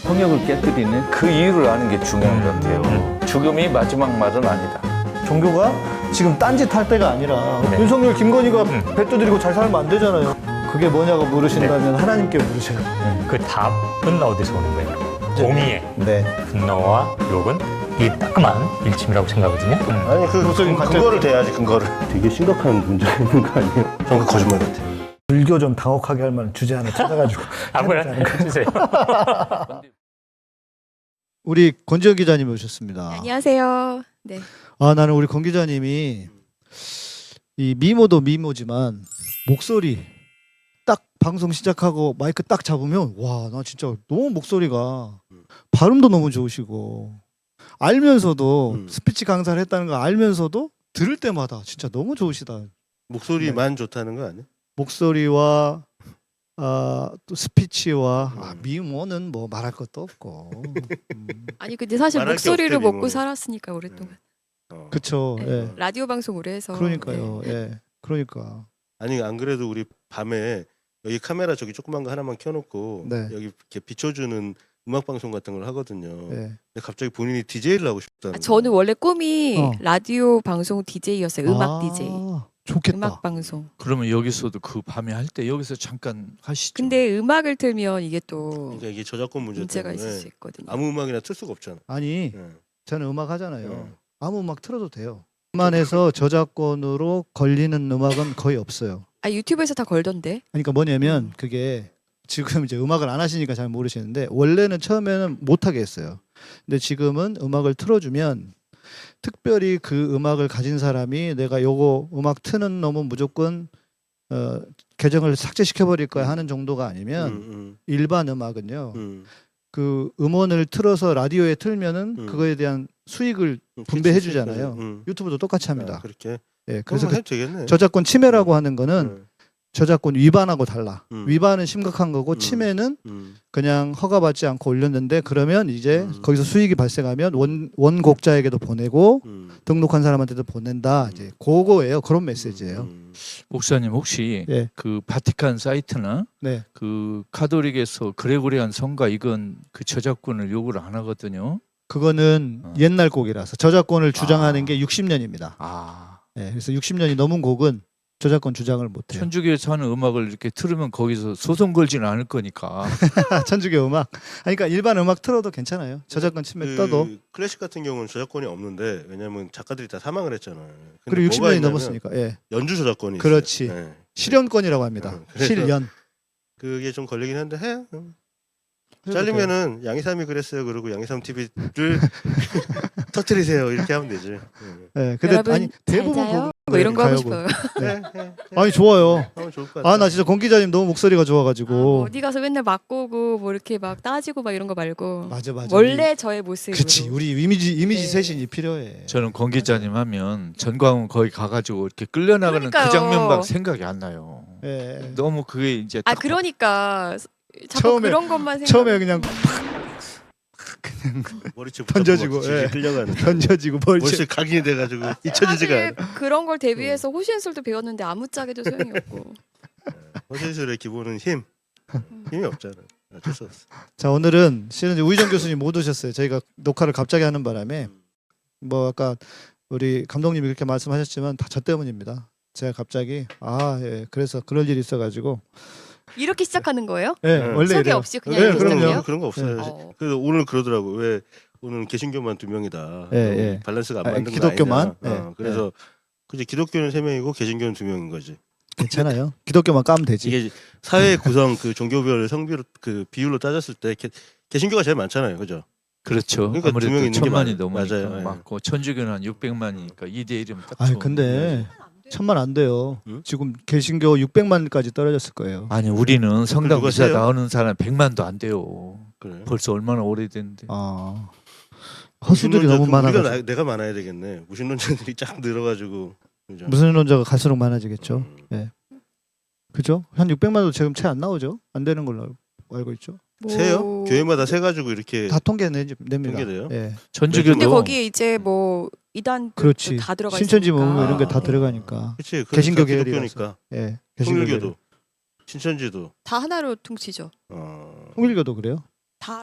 성역을 깨뜨리는 그 이유를 아는 게 중요한 것 같아요. 죽음이 마지막 말은 아니다. 종교가 지금 딴짓 할 때가 아니라 네. 윤석열, 김건희가 뱃도 드리고 잘 살면 안 되잖아요. 그게 뭐냐고 물으신다면 하나님께 물으세요. 그 답은 어디서 오는 거예요? 공의의 네. 분노와 욕은 이 따끔한 일침이라고 생각하거든요. 아니 근거를 대야지 근거를. 되게 심각한 문제가 있는 거 아니에요? 저는 그 거짓말 같아. 불교 좀 당혹하게 할 만한 주제 하나 찾아가지고 아무거나 해주세요. 우리 권지현 기자님 오셨습니다. 안녕하세요. 네. 아, 나는 우리 권 기자님이 이 미모도 미모지만 목소리 딱 방송 시작하고 마이크 딱 잡으면 와, 나 진짜 너무 목소리가 발음도 너무 좋으시고 알면서도 스피치 강사를 했다는 거 알면서도 들을 때마다 진짜 너무 좋으시다. 목소리만 좋다는 거 아니야? 목소리와 또 스피치와 미모는 뭐 말할 것도 없고. 아니 근데 사실 말할 게 목소리를 없대, 먹고 미모는. 살았으니까 오랫동안. 그쵸. 네. 예. 라디오 방송 오래 해서. 그러니까요. 네. 예. 그러니까. 아니 안 그래도 우리 밤에 여기 카메라 저기 조그만 거 하나만 켜놓고 네. 여기 이렇게 비춰주는 음악 방송 같은 걸 하거든요. 예. 근데 갑자기 본인이 DJ를 하고 싶다는 아, 저는 원래 꿈이 어. 라디오 방송 DJ였어요. 음악 DJ. 좋겠다. 음악 방송. 그러면 여기서도 그 밤에 할 때 여기서 잠깐 하시죠. 근데 음악을 틀면 이게 또 그러니까 이게 저작권 문제 문제가 때문에 있을 수 있거든요. 아무 음악이나 틀 수가 없잖아. 아니, 예. 저는 음악 하잖아요. 예. 아무 음악 틀어도 돼요. 만해서 저작권으로 걸리는 음악은 거의 없어요. 아 유튜브에서 다 걸던데. 그러니까 뭐냐면 그게 지금 이제 음악을 안 하시니까 잘 모르시는데 원래는 처음에는 못 하게 했어요. 근데 지금은 음악을 틀어주면 특별히 그 음악을 가진 사람이 내가 요거 음악 트는 놈은 무조건 계정을 삭제시켜 버릴 거야 하는 정도가 아니면 일반 음악은요. 그 음원을 틀어서 라디오에 틀면은 그거에 대한 수익을 분배해 주잖아요. 유튜브도 똑같이 합니다. 아, 그렇게. 예, 그래서 그래서 그 해도 되겠네. 저작권 침해라고 하는 거는 저작권 위반하고 달라. 음. 위반은 심각한 거고 침해는 그냥 허가받지 않고 올렸는데 그러면 이제 거기서 수익이 발생하면 원곡자에게도 보내고 등록한 사람한테도 보낸다. 이제 그거예요. 그런 메시지예요. 목사님 혹시 예. 그 바티칸 사이트나 네. 그 카톨릭에서 그레고리안 성가 이건 그 저작권을 요구를 안 하거든요. 그거는 옛날 곡이라서 저작권을 주장하는 아. 게 60년입니다. 아, 네, 그래서 60년이 넘은 곡은 저작권 주장을 못 해요. 천주교에서 하는 음악을 이렇게 틀으면 거기서 소송 걸지는 않을 거니까. 천주교 음악. 아니, 그러니까 일반 음악 틀어도 괜찮아요. 저작권 침해 떠도. 클래식 같은 경우는 저작권이 없는데 왜냐면 작가들이 다 사망을 했잖아요. 근데 그리고 뭐가 60년이 있냐면 넘었으니까. 예. 연주 저작권이 그렇지. 있어요. 예. 실현권이라고 합니다. 그래서 실현. 그게 좀 걸리긴 한데 해. 잘리면은 양희삼이 그랬어요. 그러고 양희삼 TV를 터뜨리세요. 이렇게 하면 되지. 예. 근데 여러분 아니 대부분 잘 자요? 곡은 뭐 이런 거 하고 가요곡. 싶어요. 아니 좋아요. 하면 좋을 것 같아. 아, 나 진짜 권 기자님 너무 목소리가 좋아가지고. 뭐 어디 가서 맨날 맞고 오고 뭐 이렇게 막 따지고 막 이런 거 말고 맞아. 원래 저의 모습으로. 그치. 우리 이미지 네. 쇄신이 필요해. 저는 권 기자님 하면 전광훈 거기 가가지고 이렇게 끌려나가는 그 그러니까요. 장면밖 생각이 안 나요. 예. 너무 그게 이제 아 딱 그러니까 자꾸 처음에- 그런 것만 생각. 처음에 그냥 머리채 던져지고, 붙잡고 막 예. 끌려가는. 던져지고 머리 머리채 각인이 돼가지고 잊혀지지가 사실 않아. 그런 걸 대비해서 호신술도 배웠는데 아무짝에도 소용이 없고. 허신술의 기본은 힘이 없잖아. 어쩔 수 없어. 자, 오늘은 실은 이제 우희정 교수님 못 오셨어요. 저희가 녹화를 갑자기 하는 바람에 뭐 아까 우리 감독님이 그렇게 말씀하셨지만 다 저 때문입니다. 제가 갑자기 그래서 그럴 일이 있어가지고 이렇게 시작하는 거예요? 원래 소개 이래요. 없이 그냥 네, 이렇게 그럼요. 시작해요? 그런 거 없어요. 어. 그래서 오늘 그러더라고. 왜 오늘 개신교만 2명이다. 예. 밸런스가 안 아, 맞는 거 기독교만? 아니냐. 예. 그래서 그지 기독교는 3명이고 개신교는 2명인 거지. 괜찮아요. 기독교만 까면 되지. 이게 사회 구성 그 종교별 성비로 그 비율로 따졌을 때 개신교가 제일 많잖아요. 그죠? 그렇죠. 그러니까 두 명 아무래도 있는 게 1000만이 맞- 넘으니까 맞아요. 예. 맞고 천주교는 한 600만이니까 2대 1이면 딱 아니 좋은 근데 1000만 안 돼요. 응? 지금 개신교 600만까지 떨어졌을 거예요. 아니 우리는 성당 누가 미사 세요? 나오는 사람 100만도 안 돼요. 그래. 벌써 얼마나 오래됐는데. 아, 허수들이 너무 무신론자- 많아가지고. 우리가 내가 많아야 되겠네. 무신론자들이 쫙 늘어가지고. 그죠? 무신론자가 갈수록 많아지겠죠. 음. 예. 그죠? 한 600만도 지금 채 안 나오죠? 안 되는 걸로 알고 있죠. 뭐- 세요? 교회마다 세 가지고 이렇게 다 통계냅니다. 통계돼요? 예. 천주교도 근데 거기에 이제 뭐 이단 그렇지. 다 들어가 신천지 있으니까. 뭐 이런 게 다 아. 들어가니까. 그치 개신교 기독교니까 예. 통일교도 신천지도 다 하나로 퉁치죠. 어... 통일교도 그래요?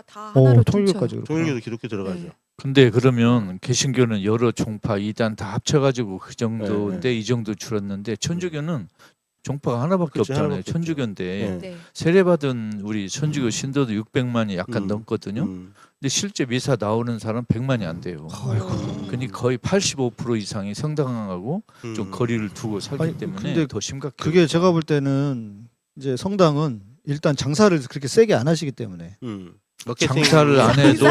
다 하나로 통일교까지 그렇구나. 통일교도 기독교 들어가죠. 네. 근데 그러면 개신교는 여러 종파 이단 다 합쳐가지고 그 정도인데 네. 이 정도 줄었는데 천주교는 종파가 하나밖에 그치, 없잖아요. 하나밖에 없죠. 천주교인데 네. 네. 세례받은 우리 천주교 신도도 600만이 약간 넘거든요. 근데 실제 미사 나오는 사람 100만이 안 돼요. 그러니까 거의 85% 이상이 성당하고 좀 거리를 두고 살기 아니, 때문에 근데 더 심각해요. 그게 제가 볼 때는 이제 성당은 일단 장사를 그렇게 세게 안 하시기 때문에 장사를 안 해도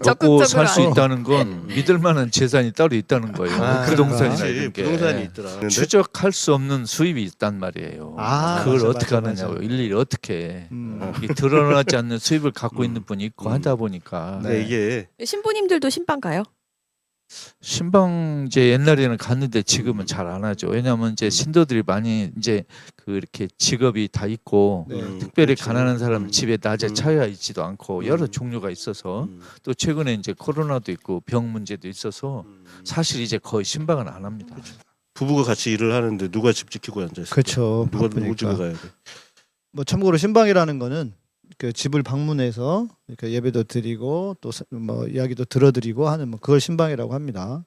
먹고 살 수 적극적으로 있다는 건 믿을 만한 재산이 따로 있다는 거예요. 부동산이나 그렇지. 이런 게 부동산이 있더라. 추적할 수 없는 수입이 있단 말이에요. 아, 그걸 맞아, 어떻게 맞아, 하느냐고 맞아. 일일이 어떻게 해. 음. 이게 드러나지 않는 수입을 갖고 있는 분이 있고 하다 보니까 네. 근데 이게 신부님들도 신방 가요? 신방제 옛날에는 갔는데 지금은 잘 안 하죠. 왜냐하면 이제 신도들이 많이 이제 그 이렇게 직업이 다 있고 네. 특별히 그렇지. 가난한 사람은 집에 낮에 차여 있지도 않고 여러 음. 종류가 있어서 또 최근에 이제 코로나도 있고 병 문제도 있어서 사실 이제 거의 신방은 안 합니다. 부부가 같이 일을 하는데 누가 집 지키고 앉아 있어? 그렇죠. 누가 누구 집에 바쁘니까. 가야 돼? 뭐 참고로 신방이라는 거는 그 집을 방문해서 이렇게 예배도 드리고 또 뭐 이야기도 들어드리고 하는 뭐 그걸 신방이라고 합니다.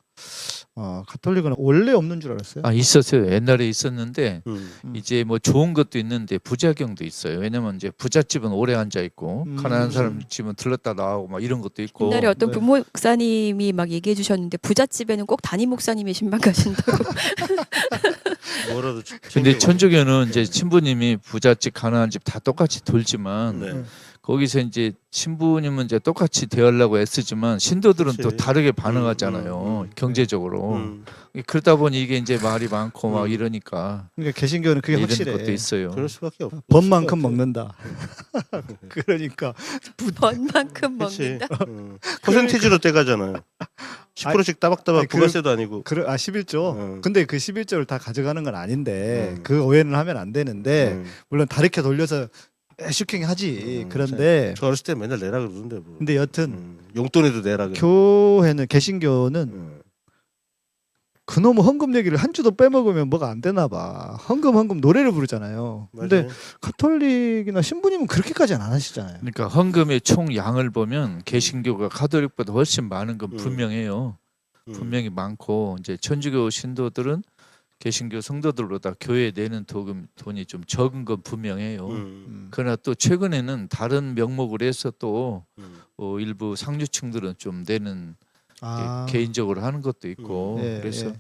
가톨릭은 원래 없는 줄 알았어요. 아 있었어요. 옛날에 있었는데 음. 이제 뭐 좋은 것도 있는데 부작용도 있어요. 왜냐면 이제 부잣집은 오래 앉아 있고 가난한 사람 집은 들렀다 나오고 막 이런 것도 있고. 옛날에 어떤 네. 부모 목사님이 막 얘기해 주셨는데 부잣집에는 꼭 담임 목사님이 신방 가신다고. 뭐라도 근데 챙겨가고. 천주교는 이제 신부님이 부잣집 가난한 집 다 똑같이 돌지만 네. 거기서 이제 신부님은 이제 똑같이 대하려고 애쓰지만 신도들은 또 그치. 다르게 반응하잖아요. 음. 경제적으로. 음. 그러다 보니 이게 이제 말이 많고 막 이러니까 그러니까 개신교는 그게 이런 확실해. 것도 있어요. 그럴 수밖에 없. 번만큼 먹는다. 그러니까 번만큼 그렇지. 먹는다. 퍼센티지로 떼가잖아요. 10%씩 따박따박 아니, 부가세도 아니고. 11조. 근데 그 11조를 다 가져가는 건 아닌데 그 오해는 하면 안 되는데 음. 물론 다르게 돌려서 슈킹하지. 음, 그런데 저 어렸을 때 맨날 내라 그러던데 뭐. 근데 여튼 용돈에도 내라 그래. 교회는 개신교는 음. 그놈의 헌금 얘기를 한 주도 빼먹으면 뭐가 안 되나 봐. 헌금 노래를 부르잖아요. 근데 맞아요. 가톨릭이나 신부님은 그렇게까지는 안 하시잖아요. 그러니까 헌금의 총 양을 보면 개신교가 가톨릭보다 훨씬 많은 건 분명해요. 분명히 많고 이제 천주교 신도들은 개신교 성도들보다 교회에 내는 돈이 좀 적은 건 분명해요. 그러나 또 최근에는 다른 명목으로 해서 또 일부 상류층들은 좀 내는 개인적으로 하는 것도 있고 예, 그래서 예.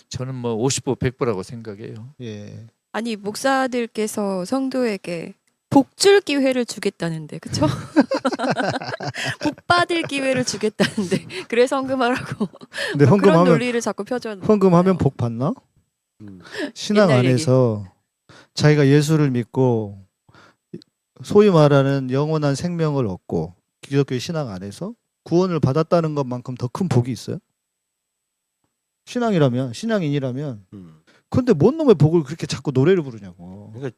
저는 뭐 50보 100보라고 생각해요. 예. 아니 목사들께서 성도에게 복 줄 기회를 주겠다는데 그쵸? 복 받을 기회를 주겠다는데 그래서 헌금하라고 근데 그런 헌금하면 논리를 자꾸 펴줘. 헌금하면 복 받나? 신앙 옛날 안에서 자기가 예수를 믿고 소위 말하는 영원한 생명을 얻고 기독교 신앙 안에서 구원을 받았다는 것만큼 더 큰 복이 있어요? 신앙인이라면 근데 뭔 놈의 복을 그렇게 자꾸 노래를 부르냐고. 그러니까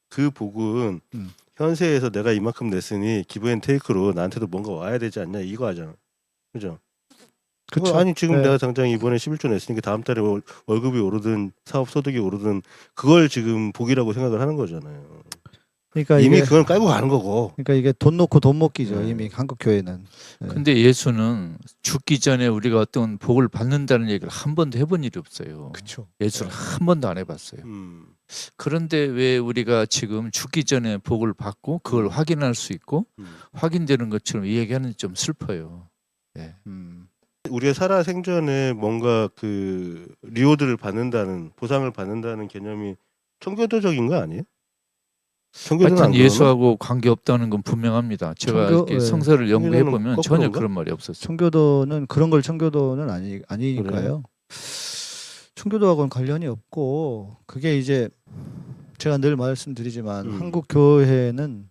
그 복은 음. 현세에서 내가 이만큼 냈으니 기브앤테이크로 나한테도 뭔가 와야 되지 않냐 이거 하잖아. 그죠? 그쵸? 아니 지금 네. 내가 당장 이번에 11조 냈으니까 다음 달에 월급이 오르든 사업 소득이 오르든 그걸 지금 복이라고 생각을 하는 거잖아요. 그러니까 이미 이게 그걸 깔고 가는 거고. 그러니까 이게 돈 놓고 돈 먹기죠. 네. 이미 한국 교회는. 네. 근데 예수는 죽기 전에 우리가 어떤 복을 받는다는 얘기를 한 번도 해본 일이 없어요. 그렇죠. 예수는 한 번도 안 해봤어요. 그런데 왜 우리가 지금 죽기 전에 복을 받고 그걸 확인할 수 있고 확인되는 것처럼 얘기하는 좀 슬퍼요. 네. 우리가 살아 생전에 뭔가 그 리워드를 받는다는 보상을 받는다는 개념이 청교도적인 거 아니에요? 청교도는 안 하여튼 그러나? 예수하고 관계 없다는 건 분명합니다. 제가 이렇게 성서를 연구해 보면 청교도는 전혀 거꾸로인가? 그런 말이 없었어요. 청교도는 그런 걸 청교도는 아니니까요. 청교도하고는 관련이 없고 그게 이제 제가 늘 말씀드리지만 한국 교회는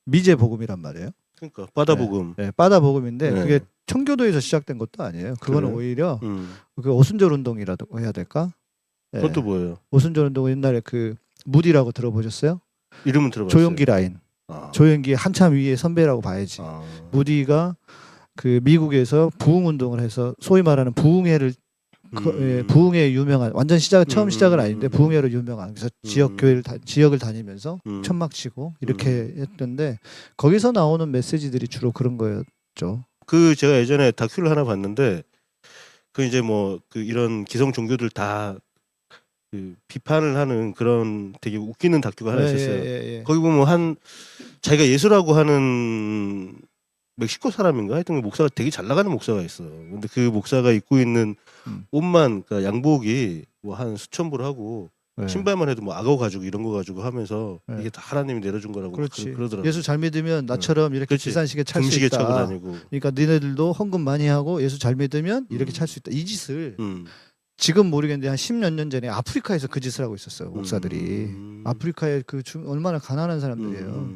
미제 복음이란 말이에요. 그러니까 바다복음. 네, 빠다 복음인데 네. 그게 청교도에서 시작된 것도 아니에요. 그거는 그래요? 오히려 그 오순절 운동이라고 해야 될까? 네. 그것도 뭐예요? 오순절 운동은 옛날에 그 무디라고 들어보셨어요? 이름은 들어봤어요. 조용기 라인. 조용기 한참 위에 선배라고 봐야지. 무디가 그 미국에서 부흥 운동을 해서 소위 말하는 부흥회를 부흥회 유명한 완전 처음 시작은 아닌데 음. 부흥회로 유명한 그래서 지역을 다니면서 음. 천막 치고 이렇게 했던데 거기서 나오는 메시지들이 주로 그런 거였죠. 그 제가 예전에 다큐를 하나 봤는데 그 이제 뭐 그 이런 기성 종교들 다 그 비판을 하는 그런 되게 웃기는 다큐가 하나 있었어요. 예. 거기 보면 한 자기가 예수라고 하는 멕시코 사람인가 하여튼 목사가 되게 잘 나가는 목사가 있어. 근데 그 목사가 입고 있는 옷만 그러니까 양복이 뭐 한 수천 불 하고 네. 신발만 해도 뭐 악어 가지고 이런 거 가지고 하면서 네. 이게 다 하나님이 내려준 거라고 그렇지. 그러더라고. 예수 잘 믿으면 나처럼 이렇게 그렇지. 비싼 시계 찰 수 중시계 차고 있다. 다니고. 그러니까 너네들도 헌금 많이 하고 예수 잘 믿으면 이렇게 찰 수 있다. 이 짓을 지금 모르겠는데 한 10몇 년 전에 아프리카에서 그 짓을 하고 있었어요. 목사들이. 아프리카에 얼마나 가난한 사람들이에요.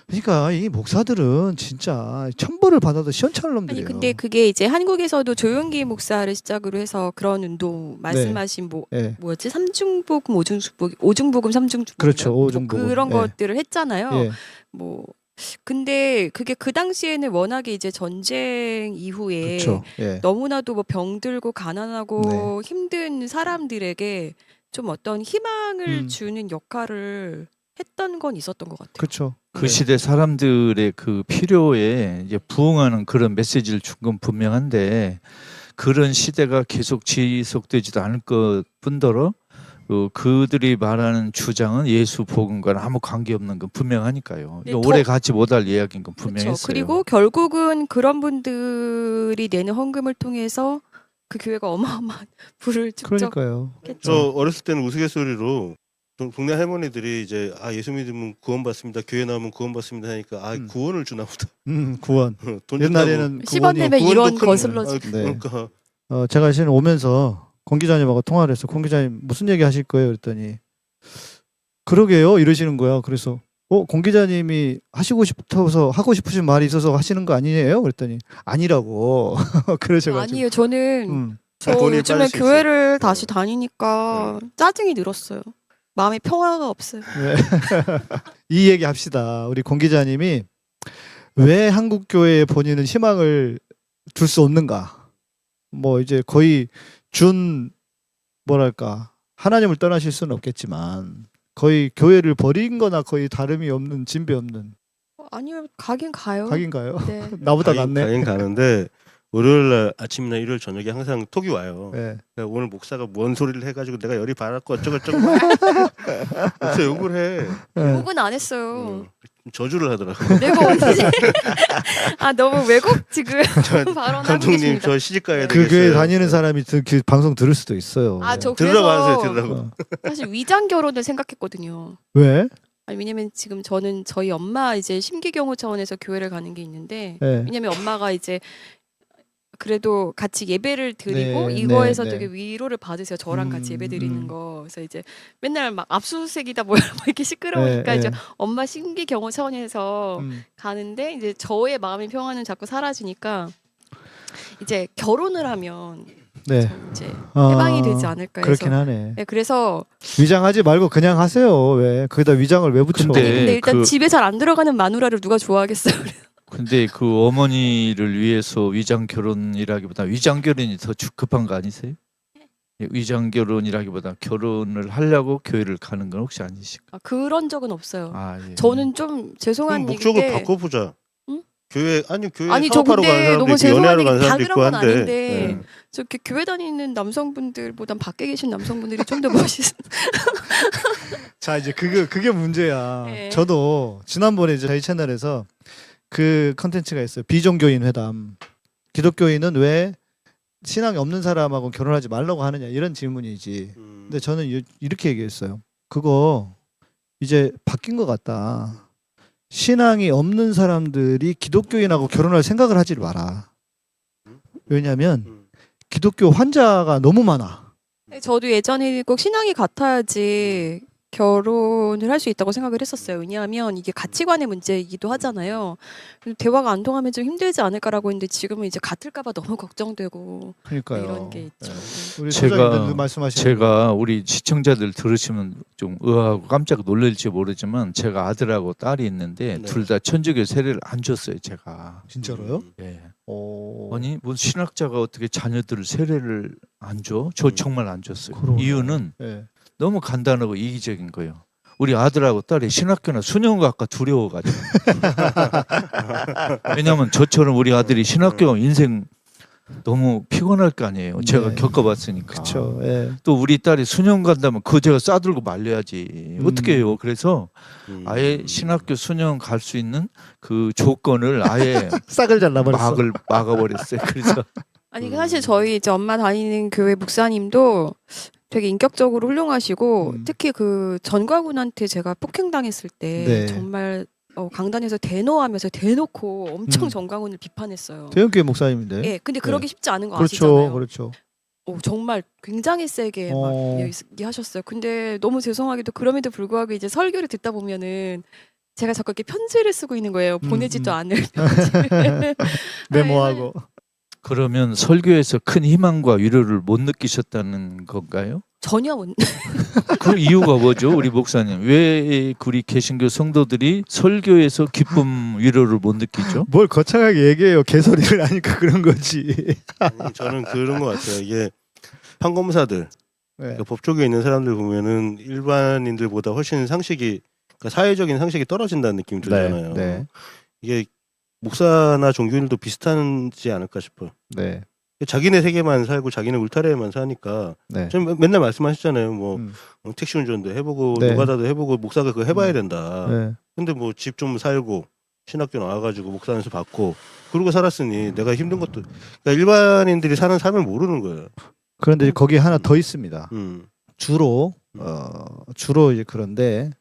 그러니까 이 목사들은 진짜 천벌을 받아도 시원찮은 놈들이에요. 아니 근데 그게 이제 한국에서도 조용기 목사를 시작으로 해서 그런 운동 말씀하신 뭐였지 삼중복음 오중복음 삼중복음 그렇죠. 오중복음. 그런 예. 것들을 했잖아요. 예. 뭐 근데 그게 그 당시에는 워낙에 이제 전쟁 이후에 그렇죠. 예. 너무나도 뭐 병들고 가난하고 힘든 사람들에게 좀 어떤 희망을 주는 역할을 했던 건 있었던 것 같아요. 그렇죠. 그 시대 사람들의 그 필요에 이제 부응하는 그런 메시지를 준 건 분명한데 그런 시대가 계속 지속되지도 않을 것 뿐더러 그들이 말하는 주장은 예수 복음과는 아무 관계없는 건 분명하니까요. 네, 오래 가지 못할 이야기인 건 분명했어요. 그렇죠. 그리고 결국은 그런 분들이 내는 헌금을 통해서 그 교회가 어마어마한 부를 축적했죠. 그러니까요. 저 어렸을 때는 우스갯소리로 동네 할머니들이 이제 예수 믿으면 구원받습니다. 교회 나오면 구원받습니다 하니까 구원을 주나 보다. 구원. 돈 옛날에는 10원 내면 구원도 1원 큰- 거슬러주고. 그러니까 제가 지금 오면서 공 기자님하고 통화를 했어. 공 기자님 무슨 얘기 하실 거예요? 그랬더니 그러게요 이러시는 거야. 그래서 공 기자님이 하고 싶으신 말이 있어서 하시는 거 아니에요? 그랬더니 아니라고 그러셔가지고. 아니에요. 저는 저 돈이 요즘에 빠질 수 교회를 다시 다니니까 짜증이 늘었어요. 마음에 평화가 없어요. 네. 이 얘기 합시다. 우리 공 기자님이 왜 한국 교회에 본인은 희망을 둘 수 없는가? 뭐 이제 거의 뭐랄까 하나님을 떠나실 수는 없겠지만 거의 교회를 버린 거나 거의 다름이 없는 진배 없는 아니요. 가긴 가요. 각인가요? 네. 나보다 낫네. 가긴 가는데 월요일날 아침이나 일요일 저녁에 항상 톡이 와요. 네. 그러니까 오늘 목사가 뭔 소리를 해가지고 내가 열이 받았고 어쩌고저쩌고 목사 욕을 해. 네. 욕은 안 했어요. 저주를 하더라고. 내가 언제 너무 왜곡 지금 발언하고 감독님 계십니다. 저 시집 가야 그 되겠어요. 교회 다니는 사람이 그 방송 들을 수도 있어요. 저 들으라고 하세요. 그래서 들으라고. 사실 위장 결혼을 생각했거든요. 왜? 아니 왜냐면 지금 저는 저희 엄마 이제 심기경호 차원에서 교회를 가는 게 있는데 네. 왜냐면 엄마가 이제 그래도 같이 예배를 드리고 네, 이거에서 네, 네. 되게 위로를 받으세요. 저랑 같이 예배 드리는 음. 거. 그래서 이제 맨날 막 압수수색이다 뭐야 막 이렇게 시끄러우니까 네, 이제 네. 엄마 심기경호 차원에서 가는데 이제 저의 마음의 평화는 자꾸 사라지니까 이제 결혼을 하면 네. 좀 이제 해방이 되지 않을까 해서. 그렇긴 하네. 네, 그래서 위장하지 말고 그냥 하세요. 왜? 거기다 위장을 왜 붙여? 근데 근데 일단 그- 집에 잘 안 들어가는 마누라를 누가 좋아하겠어요. 근데 그 어머니를 위해서 위장 결혼이라기보다 위장 결혼이 더 급한 거 아니세요? 위장 결혼이라기보다 결혼을 하려고 교회를 가는 건 혹시 아니실까? 그런 적은 없어요. 예. 저는 좀 죄송한 그럼 목적을 얘기인데 바꿔보자. 응? 교회 교회 아니 저 사업하러 가는 근데 사람도 너무 있고 죄송한 연애하러 얘기 가는 다 사람도 그런 있고 건 한데. 아닌데 네. 저 이렇게 교회 다니는 남성분들보단 밖에 계신 남성분들이 좀 더 멋있어. 자 이제 그게 문제야. 네. 저도 지난번에 이제 저희 채널에서 그 컨텐츠가 있어요. 비종교인 회담. 기독교인은 왜 신앙이 없는 사람하고 결혼하지 말라고 하느냐 이런 질문이지. 근데 저는 이렇게 얘기했어요. 그거 이제 바뀐 것 같다. 신앙이 없는 사람들이 기독교인하고 결혼할 생각을 하지 마라. 왜냐하면 기독교 환자가 너무 많아. 저도 예전에 꼭 신앙이 같아야지 결혼을 할 수 있다고 생각을 했었어요. 왜냐하면 이게 가치관의 문제이기도 하잖아요. 대화가 안 통하면 좀 힘들지 않을까라고 했는데 지금은 이제 같을까봐 너무 걱정되고 그러니까요. 이런 게 있죠. 우리 제가- 소장님들 말씀하시는 제가 우리 시청자들 들으시면 좀 의아하고 깜짝 놀랄지 모르지만 제가 아들하고 딸이 있는데 네. 둘 다 천주교 세례를 안 줬어요. 제가. 진짜로요? 예. 오. 아니 뭐 신학자가 어떻게 자녀들을 세례를 안 줘. 저 정말 안 줬어요. 그러네. 이유는 예. 너무 간단하고 이기적인 거예요. 우리 아들하고 딸이 신학교나 수능학과 두려워가지고. 왜냐하면 저처럼 우리 아들이 신학교 인생 너무 피곤할 거 아니에요. 제가 네. 겪어봤으니까. 그렇죠. 예. 또 우리 딸이 수능 간다면 그거 제가 싸들고 말려야지. 어떻게 해요? 그래서 아예 신학교 수능 갈 수 있는 그 조건을 아예 싹을 잘라버렸어. 막아버렸어요. 그래서 아니 사실 저희 이제 엄마 다니는 교회 목사님도 되게 인격적으로 훌륭하시고 특히 그 전과군한테 제가 폭행당했을 때 네. 정말 강단에서 대노하면서 대놓고 엄청 음. 전광훈을 비판했어요. 대형교회 목사님인데. 예, 근데 그러기 쉽지 않은 거 그렇죠, 아시잖아요. 그렇죠. 정말 굉장히 세게 막 얘기하셨어요. 근데 너무 죄송하게도 그럼에도 불구하고 이제 설교를 듣다 보면은 제가 자꾸 이렇게 편지를 쓰고 있는 거예요. 보내지도 않을 편지를. 메모하고. 그러면 설교에서 큰 희망과 위로를 못 느끼셨다는 건가요? 전혀 못. 그 이유가 뭐죠, 우리 목사님? 왜 우리 개신교 성도들이 설교에서 기쁨 위로를 못 느끼죠? 뭘 거창하게 얘기해요. 개소리를 하니까 그런 거지. 아니, 저는 그런 것 같아요. 이게 판검사들, 네. 그러니까 법조계에 있는 사람들 보면은 일반인들보다 훨씬 상식이, 그러니까 사회적인 상식이 떨어진다는 느낌이 들잖아요. 네. 이게 목사나 종교인들도 비슷하지 않을까 싶어요. 네. 자기네 세계만 살고 자기네 울타리에만 사니까 네. 좀 맨날 말씀하시잖아요. 뭐 음. 택시 운전도 해보고 네. 노가다도 해보고 목사가 그거 해봐야 된다. 네. 근데 뭐 집 좀 살고 신학교 나와가지고 목사 안수 받고 그러고 살았으니 내가 힘든 것도, 그러니까 일반인들이 사는 삶을 모르는 거예요. 그런데 거기 하나 더 있습니다. 주로 이제 그런데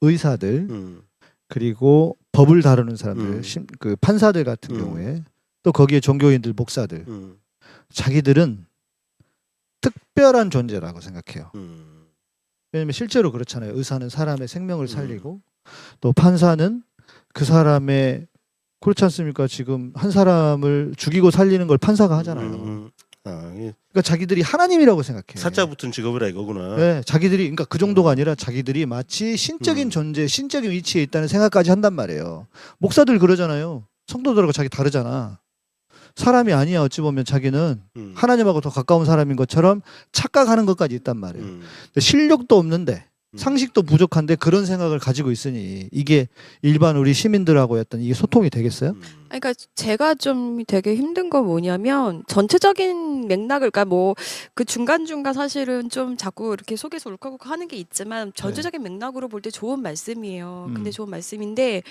의사들 그리고 법을 다루는 사람들, 그 판사들 같은 경우에 또 거기에 종교인들, 목사들, 자기들은 특별한 존재라고 생각해요. 왜냐면 실제로 그렇잖아요. 의사는 사람의 생명을 살리고 또 판사는 그 사람의, 그렇지 않습니까? 지금 한 사람을 죽이고 살리는 걸 판사가 하잖아요. 그러니까 자기들이 하나님이라고 생각해요. 사자 붙은 직업이라 이거구나. 네, 자기들이, 그러니까 그 정도가 아니라 자기들이 마치 신적인 존재, 신적인 위치에 있다는 생각까지 한단 말이에요. 목사들 그러잖아요. 성도들하고 자기 다르잖아. 사람이 아니야. 어찌 보면 자기는 하나님하고 더 가까운 사람인 것처럼 착각하는 것까지 있단 말이에요. 근데 실력도 없는데 상식도 부족한데 그런 생각을 가지고 있으니 이게 일반 우리 시민들하고 어떤 이게 소통이 되겠어요? 그러니까 제가 좀 되게 힘든 건 뭐냐면 전체적인 맥락을, 그러니까 뭐 그 중간중간 사실은 좀 자꾸 이렇게 속에서 울컥울컥 하는 게 있지만 전체적인 맥락으로 볼 때 좋은 말씀이에요. 근데 좋은 말씀인데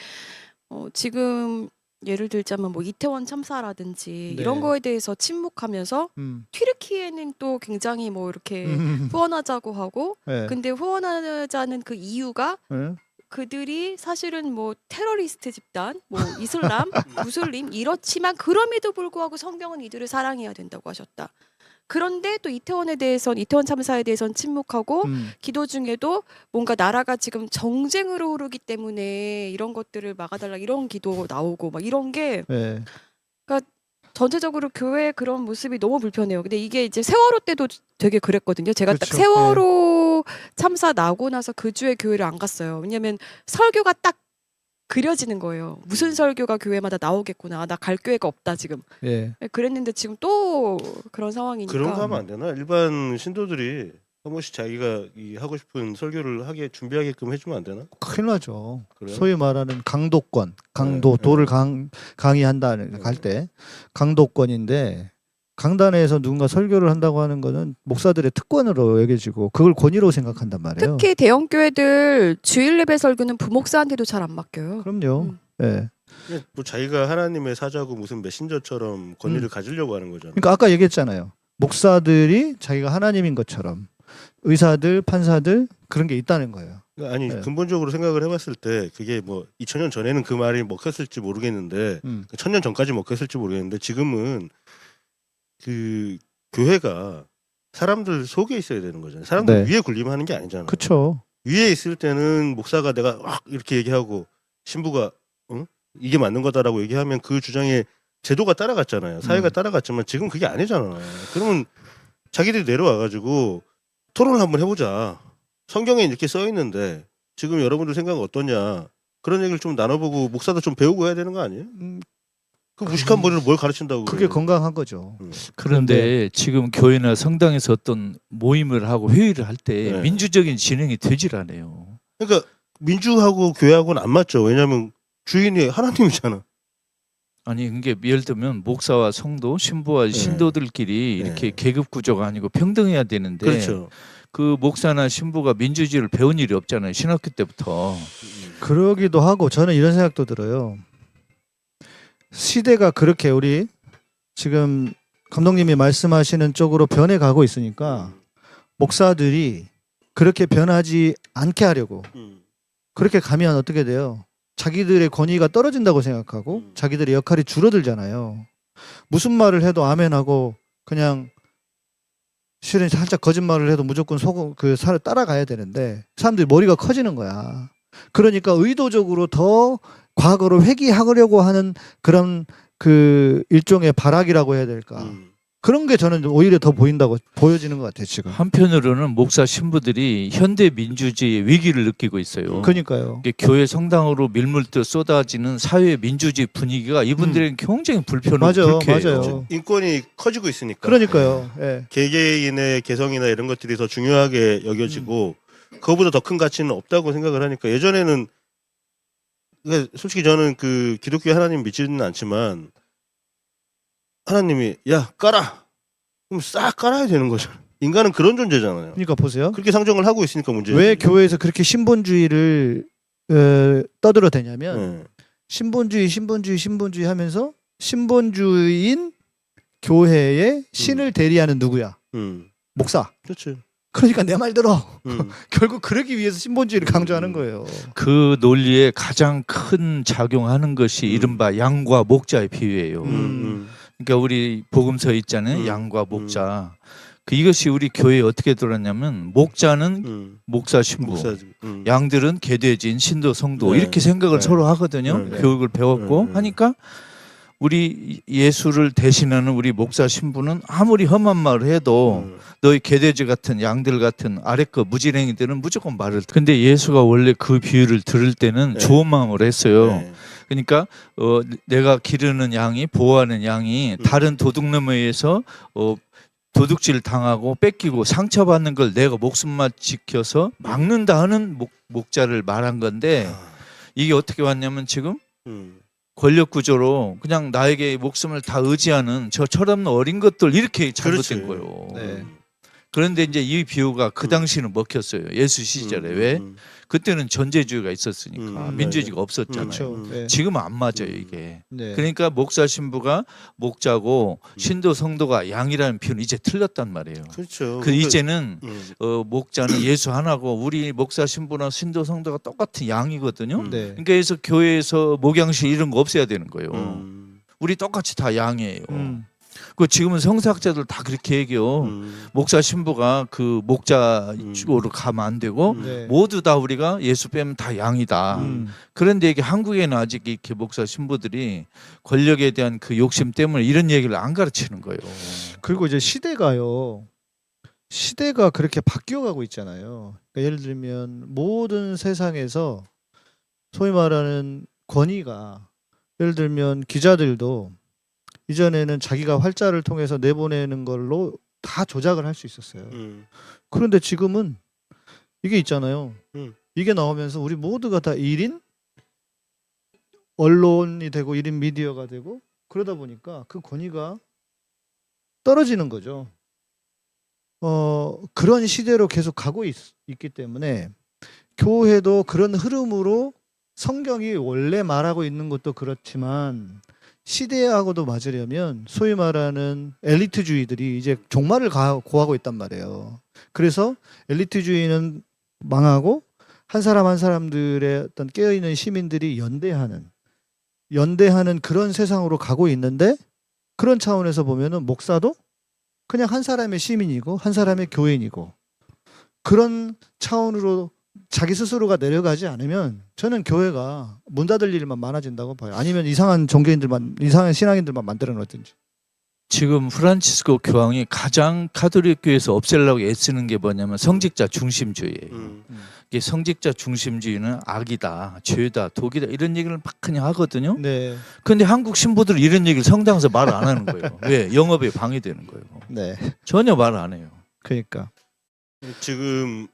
지금 예를 들자면 뭐 이태원 참사라든지 네. 이런 거에 대해서 침묵하면서 튀르키예는 또 굉장히 뭐 이렇게 후원하자고 하고 네. 근데 후원하자는 그 이유가 네. 그들이 사실은 뭐 테러리스트 집단, 뭐 이슬람, 무슬림 이렇지만 그럼에도 불구하고 성경은 이들을 사랑해야 된다고 하셨다. 그런데 또 이태원 참사에 대해서는 침묵하고 기도 중에도 뭔가 나라가 지금 정쟁으로 흐르기 때문에 이런 것들을 막아달라 이런 기도 나오고 막 이런 게 네. 전체적으로 교회의 그런 모습이 너무 불편해요. 근데 이게 이제 세월호 때도 되게 그랬거든요. 제가 딱 그렇죠. 세월호 참사 나고 나서 그 주에 교회를 안 갔어요. 왜냐면 설교가 딱 그려지는 거예요. 무슨 설교가 교회마다 나오겠구나. 나 갈 교회가 없다 지금. 예. 그랬는데 지금 또 그런 상황이니까. 그런 거 하면 안 되나? 일반 신도들이 한 번씩 자기가 이 하고 싶은 설교를 하게 준비하게끔 해주면 안 되나? 큰일 나죠. 그래요? 소위 말하는 강도권, 도를 강의한다는 갈 때 강도권인데 강단에서 누군가 설교를 한다고 하는 거는 목사들의 특권으로 여겨지고 그걸 권위로 생각한단 말이에요. 특히 대형 교회들 주일 예배 설교는 부목사한테도 잘 안 맡겨요. 그럼요. 예. 그냥 뭐 자기가 하나님의 사자고 무슨 메신저처럼 권위를 가지려고 하는 거잖아. 그러니까 아까 얘기했잖아요. 목사들이 자기가 하나님인 것처럼 의사들, 판사들 그런 게 있다는 거예요. 그러니까 아니 네. 근본적으로 생각을 해봤을 때 그게 뭐 2000년 전에는 그 말이 먹혔을지 모르겠는데 1000년 전까지 먹혔을지 모르겠는데 지금은 그 교회가 사람들 속에 있어야 되는 거잖아요. 사람들 네. 위에 군림하는 게 아니잖아요. 그렇죠. 위에 있을 때는 목사가 내가 막 이렇게 얘기하고 신부가 응? 이게 맞는 거다라고 얘기하면 그 주장에 제도가 따라갔잖아요. 사회가 따라갔지만 지금 그게 아니잖아. 그러면 자기들이 내려와가지고 토론을 한번 해보자. 성경에 이렇게 써 있는데 지금 여러분들 생각은 어떠냐. 그런 얘기를 좀 나눠보고 목사도 좀 배우고 해야 되는 거 아니에요? 그 무식한 머리로 뭘 가르친다고 그게 그래요? 건강한 거죠. 그런데 지금 교회나 성당에서 어떤 모임을 하고 회의를 할 때 네. 민주적인 진행이 되질 않아요. 그러니까 민주하고 교회하고는 안 맞죠. 왜냐하면 주인이 하나님이잖아. 아니 그게 예를 들면 목사와 성도, 신부와 신도들끼리 이렇게 계급 구조가 아니고 평등해야 되는데 그렇죠. 그 목사나 신부가 민주주의를 배운 일이 없잖아요. 신학교 때부터. 그러기도 하고 저는 이런 생각도 들어요. 시대가 그렇게 우리 지금 감독님이 말씀하시는 쪽으로 변해가고 있으니까 목사들이 그렇게 변하지 않게 하려고 그렇게 가면 어떻게 돼요? 자기들의 권위가 떨어진다고 생각하고 자기들의 역할이 줄어들잖아요. 무슨 말을 해도 아멘하고 그냥 실은 살짝 거짓말을 해도 무조건 속은 그 살을 따라가야 되는데 사람들이 머리가 커지는 거야. 그러니까 의도적으로 더 과거로 회귀하려고 하는 그런 그 일종의 발악이라고 해야 될까? 그런 게 저는 오히려 더 보여지는 것 같아요 지금. 한편으로는 목사 신부들이 현대 민주주의의 위기를 느끼고 있어요. 그러니까요. 이게 교회 성당으로 밀물듯 쏟아지는 사회 민주주의 분위기가 이분들에게 굉장히 불편하고 맞아요, 불쾌해요. 맞아요. 인권이 커지고 있으니까. 그러니까요. 예. 개개인의 개성이나 이런 것들이 더 중요하게 여겨지고 그거보다 더 큰 가치는 없다고 생각을 하니까 예전에는 그러니까 솔직히 저는 그 기독교 하나님 믿지는 않지만 하나님이 야 깔아 그럼 싹 깔아야 되는 거잖아. 인간은 그런 존재잖아요. 그러니까 보세요. 그렇게 상정을 하고 있으니까 문제지. 왜 교회에서 그렇게 신본주의를 떠들어대냐면 네. 신본주의 하면서 신본주의인 교회의 신을 대리하는 누구야? 목사. 그렇죠. 그러니까 내 말 들어. 결국 그러기 위해서 신본주의를 강조하는 거예요. 그 논리에 가장 큰 작용하는 것이 이른바 양과 목자의 비유예요. 그러니까 우리 복음서에 있잖아요. 양과 목자. 그 이것이 우리 교회에 어떻게 들어왔냐면 목자는 목사 신부, 목사지. 양들은 개돼지인 신도 성도 네. 이렇게 생각을 네. 서로 하거든요. 네. 교육을 배웠고 네. 하니까 우리 예수를 대신하는 우리 목사 신부는 아무리 험한 말을 해도 너희 개돼지 같은 양들 같은 아래 거 무지랭이들은 무조건 말을. 근데 예수가 원래 그 비유를 들을 때는 네. 좋은 마음으로 했어요. 네. 그러니까 내가 기르는 양이 보호하는 양이 다른 도둑놈에 의해서 도둑질 당하고 뺏기고 상처받는 걸 내가 목숨만 지켜서 막는다 하는 목자를 말한 건데 이게 어떻게 왔냐면 지금 권력 구조로 그냥 나에게 목숨을 다 의지하는 저 철없는 어린 것들 이렇게 잘못된 그렇지. 거예요. 네. 그런데 이제 이 비유가 그 당시는 먹혔어요. 예수 시절에. 왜? 그때는 전제주의가 있었으니까 민주주의가 없었잖아요. 그렇죠. 네. 지금은 안 맞아요 이게. 네. 그러니까 목사 신부가 목자고 신도 성도가 양이라는 표현 이제 틀렸단 말이에요. 그렇죠. 그 이제는 음. 목자는 예수 하나고 우리 목사 신부나 신도 성도가 똑같은 양이거든요. 네. 그러니까 그래서 교회에서 목양실 이런 거 없애야 되는 거예요. 음. 우리 똑같이 다 양이에요. 음. 그 지금은 성사학자들 다 그렇게 얘기해요. 목사 신부가 그 목자 쪽으로 가면 안 되고 네. 모두 다 우리가 예수 빼면 다 양이다. 음. 그런데 이게 한국에는 아직 이렇게 목사 신부들이 권력에 대한 그 욕심 때문에 이런 얘기를 안 가르치는 거예요. 그리고 이제 시대가 그렇게 바뀌어가고 있잖아요. 그러니까 예를 들면 모든 세상에서 소위 말하는 권위가 예를 들면 기자들도 이전에는 자기가 활자를 통해서 내보내는 걸로 다 조작을 할 수 있었어요. 그런데 지금은 이게 있잖아요. 이게 나오면서 우리 모두가 다 1인 언론이 되고 1인 미디어가 되고 그러다 보니까 그 권위가 떨어지는 거죠. 그런 시대로 계속 가고 있기 때문에 교회도 그런 흐름으로 성경이 원래 말하고 있는 것도 그렇지만 시대하고도 맞으려면 소위 말하는 엘리트주의들이 이제 종말을 고하고 있단 말이에요. 그래서 엘리트주의는 망하고 한 사람 한 사람들의 어떤 깨어있는 시민들이 연대하는 그런 세상으로 가고 있는데 그런 차원에서 보면은 목사도 그냥 한 사람의 시민이고 한 사람의 교인이고 그런 차원으로 자기 스스로가 내려가지 않으면 저는 교회가 문 닫을 일만 많아진다고 봐요. 아니면 이상한 종교인들만 이상한 신앙인들만 만들어 놓든지. 지금 프란치스코 교황이 가장 가톨릭 교회에서 없애려고 애쓰는 게 뭐냐면 성직자 중심주의예요. 이게 성직자 중심주의는 악이다, 죄다, 독이다 이런 얘기를 막 그냥 하거든요. 네. 근데 한국 신부들은 이런 얘기를 성당에서 말 안 하는 거예요. 왜? 영업에 방해되는 거예요. 네. 전혀 말 안 해요. 그러니까. 지금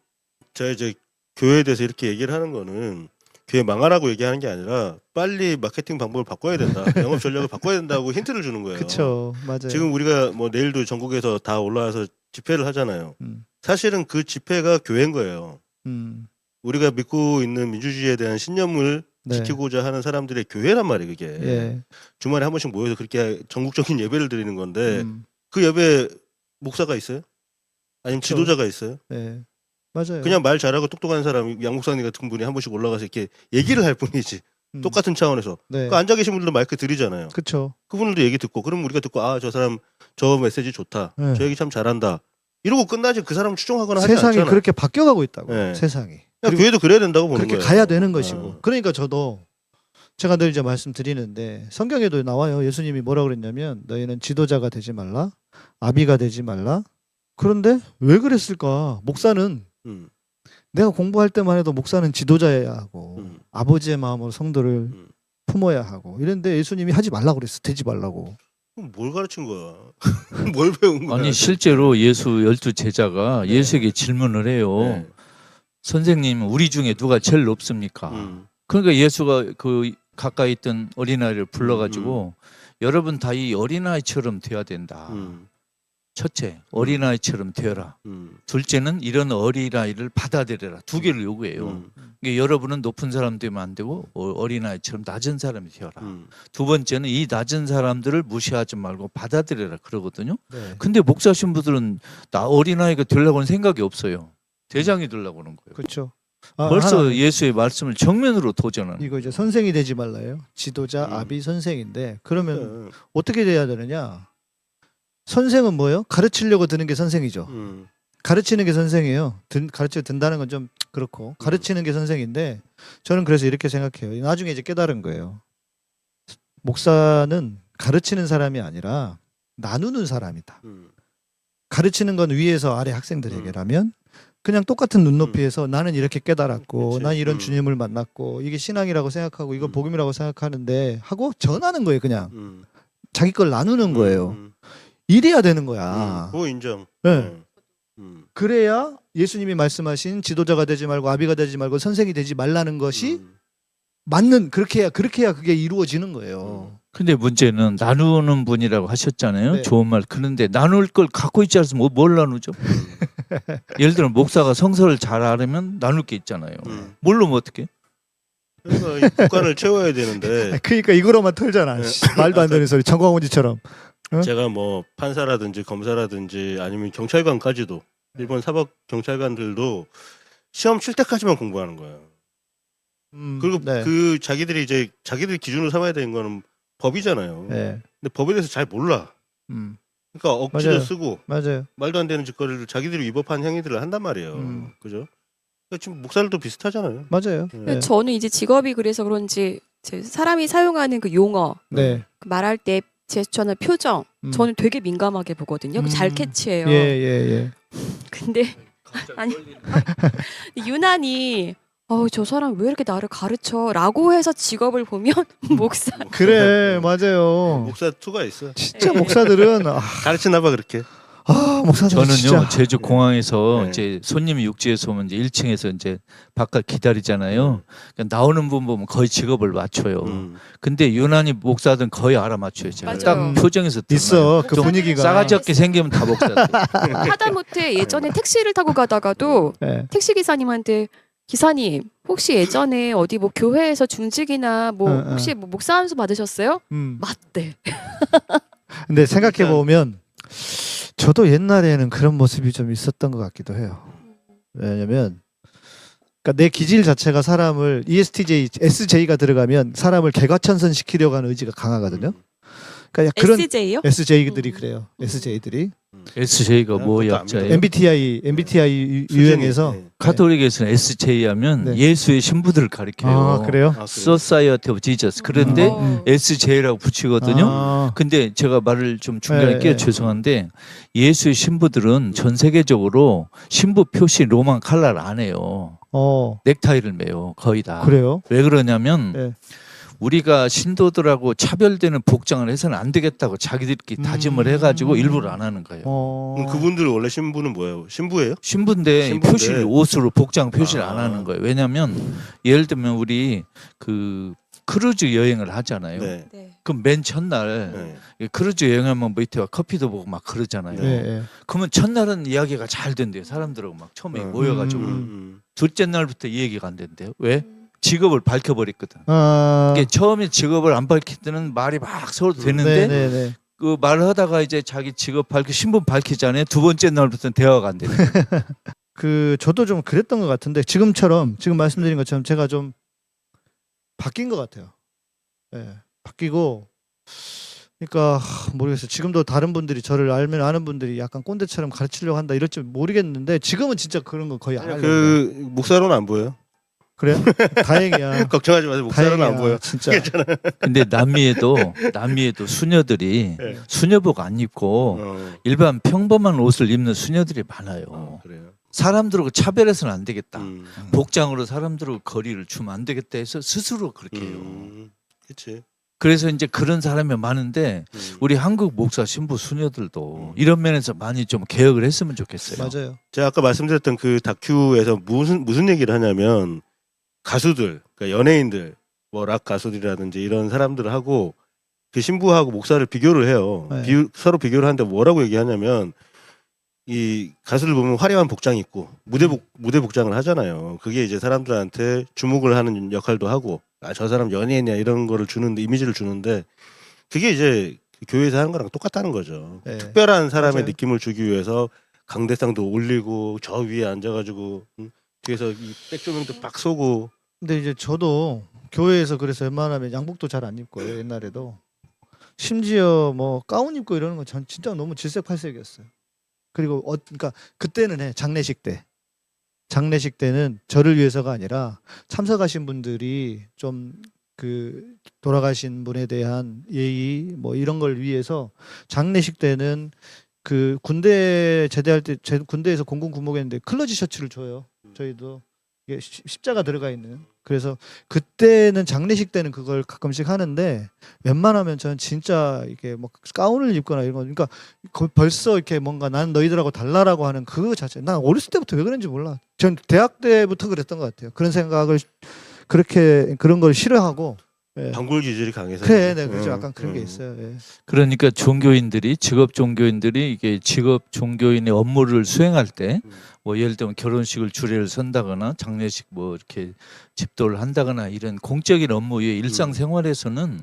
제가 이제 교회에 대해서 이렇게 얘기를 하는 거는 교회 망하라고 얘기하는 게 아니라 빨리 마케팅 방법을 바꿔야 된다. 영업 전략을 바꿔야 된다고 힌트를 주는 거예요. 그렇죠. 맞아요. 지금 우리가 뭐 내일도 전국에서 다 올라와서 집회를 하잖아요. 음. 사실은 그 집회가 교회인 거예요. 우리가 믿고 있는 민주주의에 대한 신념을 네. 지키고자 하는 사람들의 교회란 말이에요. 그게 예. 주말에 한 번씩 모여서 그렇게 전국적인 예배를 드리는 건데 음. 그 예배 목사가 있어요? 아니면 그렇죠. 지도자가 있어요? 예. 맞아요. 그냥 말 잘하고 똑똑한 사람, 양 목사님 같은 분이 한 번씩 올라가서 이렇게 얘기를 할 뿐이지. 똑같은 차원에서. 네. 그 앉아 계신 분들도 마이크 드리잖아요. 그렇죠. 그분들도 얘기 듣고, 그럼 우리가 듣고, 아, 저 사람 저 메시지 좋다. 네. 저 얘기 참 잘한다. 이러고 끝나지 그 사람 추종하거나 하지 세상이 않잖아. 그렇게 바뀌어가고 있다고. 네. 세상이. 그러니까 교회도 그래야 된다고 보는 그렇게 거예요. 가야 되는 것이고. 어. 그러니까 저도 제가 늘 이제 말씀드리는데 성경에도 나와요. 예수님이 뭐라 그랬냐면 너희는 지도자가 되지 말라, 아비가 되지 말라. 그런데 왜 그랬을까? 목사는 음, 내가 공부할 때만 해도 목사는 지도자여야 하고 아버지의 마음으로 성도를 품어야 하고 이런데 예수님이 하지 말라고 그랬어. 되지 말라고. 그럼 뭘 가르친 거야? 뭘 배운 거야? 아니 실제로 예수 12제자가 네. 예수에게 질문을 해요. 네. 선생님 우리 중에 누가 제일 높습니까? 그러니까 예수가 그 가까이 있던 어린아이를 불러가지고 여러분 다 이 어린아이처럼 돼야 된다. 첫째, 어린아이처럼 되어라. 둘째는 이런 어린아이를 받아들여라. 두 개를 요구해요. 그러니까 여러분은 높은 사람 되면 안 되고 어린아이처럼 낮은 사람이 되어라. 두 번째는 이 낮은 사람들을 무시하지 말고 받아들여라 그러거든요. 네. 근데 목사 신부들은 나 어린아이가 되려고는 생각이 없어요. 대장이 되려고 하는 거예요. 그렇죠. 벌써 하나, 예수의 말씀을 정면으로 도전하는 이거 이제 선생이 되지 말라요. 지도자, 아비, 선생인데 그러면 어떻게 돼야 되느냐? 선생은 뭐예요? 가르치려고 드는 게 선생이죠. 가르치는 게 선생이에요. 가르쳐 든다는 건 좀 그렇고 가르치는 게 선생인데 저는 그래서 이렇게 생각해요. 나중에 이제 깨달은 거예요. 목사는 가르치는 사람이 아니라 나누는 사람이다. 가르치는 건 위에서 아래 학생들에게라면 그냥 똑같은 눈높이에서 나는 이렇게 깨달았고 그치. 난 이런 주님을 만났고 이게 신앙이라고 생각하고 이거 복음이라고 생각하는데 하고 전하는 거예요. 그냥 자기 걸 나누는 거예요. 이래야 되는 거야. 그거 인정. 네. 그래야 예수님이 말씀하신 지도자가 되지 말고 아비가 되지 말고 선생이 되지 말라는 것이 맞는 그렇게 해야 그게 이루어지는 거예요. 근데 문제는 나누는 분이라고 하셨잖아요. 네. 좋은 말. 그런데 나눌 걸 갖고 있지 않으면 뭘 나누죠? 예를 들어 목사가 성서를 잘 알으면 나눌 게 있잖아요. 뭘로 어떻게? 그러니까 이 국간을 채워야 되는데 그러니까 이거로만 털잖아. 씨, 말도 안 되는 소리. 정광훈지처럼. 응? 제가 뭐 판사라든지 검사라든지 아니면 경찰관까지도 일본 사법 경찰관들도 시험 칠 때까지만 공부하는 거예요. 그리고 네. 그 자기들이 이제 자기들 기준으로 삼아야 되는 거는 법이잖아요. 네. 근데 법에 대해서 잘 몰라. 그러니까 억지로 맞아요. 쓰고 맞아요. 말도 안 되는 짓거리를 자기들이 위법한 행위들을 한단 말이에요. 그죠? 그러니까 지금 목사들도 비슷하잖아요. 맞아요. 네. 저는 이제 직업이 그래서 그런지 사람이 사용하는 그 용어 네. 말할 때 제스처나 표정 저는 되게 민감하게 보거든요. 잘 캐치해요. 예. 근데 아니 유난히 저 사람 왜 이렇게 나를 가르쳐라고 해서 직업을 보면 목사. 그래, 맞아요. 목사 투가 있어. 진짜 목사들은 가르치나 봐 그렇게. 목사들 저는요 진짜. 제주 공항에서 네. 이제 손님이 육지에서 오면 이제 1층에서 이제 바깥 기다리잖아요. 그러니까 나오는 분 보면 거의 직업을 맞춰요. 근데 유난히 목사들은 거의 알아맞혀요. 제가 맞아요. 딱 표정에서 있어 그 좀 분위기가. 싸가지 없게 생기면 다 목사들. 하다못해 예전에 택시를 타고 가다가도 네. 택시 기사님한테 기사님 혹시 예전에 어디 뭐 교회에서 중직이나 뭐 혹시 뭐 목사 안수 받으셨어요? 맞대. 근데 생각해 보면 저도 옛날에는 그런 모습이 좀 있었던 것 같기도 해요. 왜냐면 그러니까 내 기질 자체가 사람을 ESTJ, SJ가 들어가면 사람을 개과천선 시키려고 하는 의지가 강하거든요. 그러니까 그런 SJ요? SJ들이 그래요. SJ들이. SJ가 뭐 그것도 약자예요? MBTI 유형에서 네. 카톨릭에서는 SJ하면 네. 예수의 신부들을 가리켜요. 아 그래요? 아, 그래요? Society of Jesus. 그런데 SJ라고 붙이거든요. 아, 근데 제가 말을 좀 중간에 네, 끼어 네. 죄송한데 예수의 신부들은 전 세계적으로 신부 표시 로만 칼라를 안 해요. 넥타이를 매요. 거의 다. 그래요? 왜 그러냐면 네. 우리가 신도들하고 차별되는 복장을 해서는 안 되겠다고 자기들끼리 다짐을 해가지고 일부러 안 하는 거예요. 그럼 그분들 원래 신부는 뭐예요? 신부예요? 신부인데 신부인데. 표시를 옷으로 복장 표시를 안 아. 하는 거예요. 왜냐하면 예를 들면 우리 그 크루즈 여행을 하잖아요. 네. 네. 그럼 맨 첫날 네. 크루즈 여행하면 밑에 커피도 보고 막 그러잖아요. 네. 네. 그러면 첫날은 이야기가 잘 된대요. 사람들하고 막 처음에 모여가지고 둘째 날부터 이 얘기가 안 된대요. 왜? 직업을 밝혀버렸거든. 이게 처음에 직업을 안 밝힐 때는 말이 막 서로 되는데 네네네. 그 말하다가 이제 자기 직업 신분 밝히잖아요. 두 번째 날부터는 대화가 안 돼요. 그 저도 좀 그랬던 것 같은데 지금 말씀드린 것처럼 제가 좀 바뀐 것 같아요. 예, 바뀌고 그러니까 모르겠어요. 지금도 다른 분들이 저를 알면 아는 분들이 약간 꼰대처럼 가르치려고 한다 이럴지 모르겠는데 지금은 진짜 그런 거 거의 안 하려고. 그 목사로는 안 보여요. 그래요? 다행이야. 걱정하지 마세요. 목사로는 다행이야. 안 보여. 진짜. 근데 남미에도 수녀들이 네. 수녀복 안 입고 일반 평범한 옷을 입는 수녀들이 많아요. 그래요. 사람들하고 차별해서는 안 되겠다. 음. 복장으로 사람들하고 거리를 주면 안 되겠다 해서 스스로 그렇게 해요. 그렇지. 그래서 이제 그런 사람이 많은데 우리 한국 목사 신부 수녀들도 이런 면에서 많이 좀 개혁을 했으면 좋겠어요. 맞아요. 제가 아까 말씀드렸던 그 다큐에서 무슨 얘기를 하냐면 가수들, 그러니까 연예인들, 뭐 락 가수들이라든지 이런 사람들하고 그 신부하고 목사를 비교를 해요. 네. 서로 비교를 하는데 뭐라고 얘기하냐면 이 가수들 보면 화려한 복장 입고 무대 복장을 하잖아요. 그게 이제 사람들한테 주목을 하는 역할도 하고 아, 저 사람 연예인이야 이런 거를 주는데 이미지를 주는데 그게 이제 교회에서 하는 거랑 똑같다는 거죠. 네. 특별한 사람의 맞아요. 느낌을 주기 위해서 강대상도 올리고 저 위에 앉아가지고 뒤에서 이 백조명도 빡 쏘고. 근데 이제 저도 교회에서 그래서 웬만하면 양복도 잘 안 입고요. 옛날에도 심지어 뭐 가운 입고 이러는 건 전 진짜 너무 질색팔색이었어요. 그리고 그러니까 그때는 장례식 때는 저를 위해서가 아니라 참석하신 분들이 좀 그 돌아가신 분에 대한 예의 뭐 이런 걸 위해서 장례식 때는 그 군대 제대할 때 군대에서 공군 군목했는데 클러지 셔츠를 줘요. 저희도 이게 십자가 들어가 있는. 그래서 그때는 장례식 때는 그걸 가끔씩 하는데 웬만하면 저는 진짜 이게 뭐 가운을 입거나 이런 거 그러니까 벌써 이렇게 뭔가 나는 너희들하고 달라라고 하는 그 자체. 난 어렸을 때부터 왜 그런지 몰라. 전 대학 때부터 그랬던 것 같아요. 그런 생각을 그런 걸 싫어하고. 예. 반골 기질이 강해서. 그래, 네, 그렇죠. 약간 그런 게 있어요. 예. 그러니까 직업 종교인들이 이게 직업 종교인의 업무를 수행할 때 뭐 예를 들면 결혼식을 주례를 선다거나 장례식 뭐 이렇게 집도를 한다거나 이런 공적인 업무 외에 일상생활에서는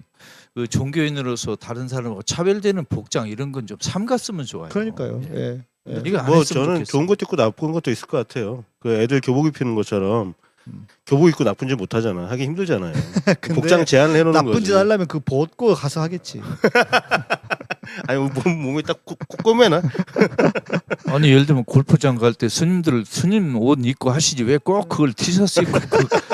그 종교인으로서 다른 사람하고 차별되는 복장 이런 건 좀 삼갔으면 좋아요. 그러니까요. 예. 예. 이거 안 뭐 했으면 저는 좋겠어요. 좋은 것도 있고 나쁜 것도 있을 것 같아요. 그 애들 교복 입히는 것처럼 교복 입고 나쁜 짓 못 하잖아. 하기 힘들잖아요. 근데 복장 제한을 해놓는 나쁜 거지. 짓 하려면 그 벗고 가서 하겠지. 아니 몸에 딱 꼬매나? 아니 예를 들면 골프장 갈 때 스님 옷 입고 하시지 왜 꼭 그걸 티셔츠 입고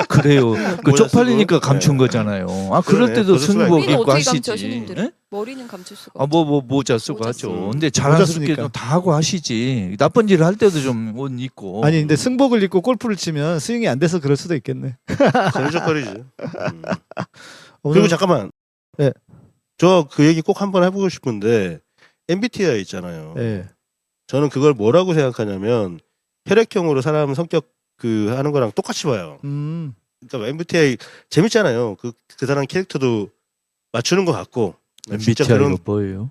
그래요. 그 모자 쪽팔리니까 쓰고? 감춘 네. 거잖아요. 아 그럴 그러네. 때도 벗을 수가 스님복 머리는 입고 어떻게 하시지. 감춰 신님들은? 예? 머리는 감출 수가 아 뭐 모자 쓰고 모자 하죠. 쓰고. 근데 자랑스럽게 쓰니까. 좀 다 하고 하시지. 나쁜 일을 할 때도 좀 옷 입고. 아니 근데 승복을 입고 골프를 치면 스윙이 안 돼서 그럴 수도 있겠네. 전적거리지. 오늘- 그리고 잠깐만. 네. 저 그 얘기 꼭 한번 해보고 싶은데 MBTI 있잖아요. 예. 저는 그걸 뭐라고 생각하냐면 혈액형으로 사람 성격 그 하는 거랑 똑같이 봐요. 그러니까 MBTI 재밌잖아요. 그 사람 캐릭터도 맞추는 것 같고. 진짜 MBTI가 그런 뭐예요?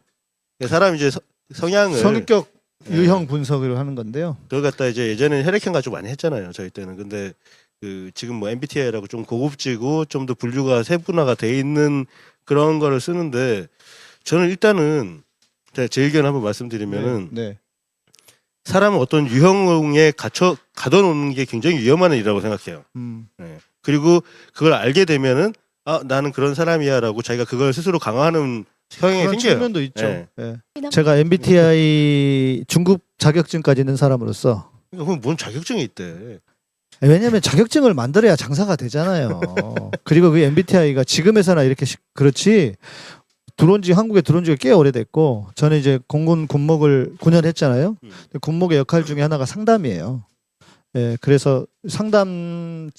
사람 이제 성향을 성격 네. 유형 분석을 하는 건데요. 그걸 갖다 이제 예전에는 혈액형 가지고 많이 했잖아요. 저희 때는. 근데 그 지금 뭐 MBTI라고 좀 고급지고 좀 더 분류가 세분화가 돼 있는 그런 거를 쓰는데 저는 일단은 제가 제 의견 한번 말씀드리면은 네. 사람은 어떤 유형에 가둬놓는 게 굉장히 위험한 일이라고 생각해요. 네. 그리고 그걸 알게 되면은 아 나는 그런 사람이야라고 자기가 그걸 스스로 강화하는 성향이 그런 생겨요. 측면도 있죠. 예. 예. 제가 MBTI 중급 자격증까지 있는 사람으로서 그럼 뭔 자격증이 있대? 왜냐하면 자격증을 만들어야 장사가 되잖아요. 그리고 그 MBTI가 지금 회사나 이렇게 그렇지 한국에 들어온 지가 꽤 오래됐고 저는 이제 공군 군목을 9년 했잖아요. 군목의 역할 중에 하나가 상담이에요. 예, 그래서 상담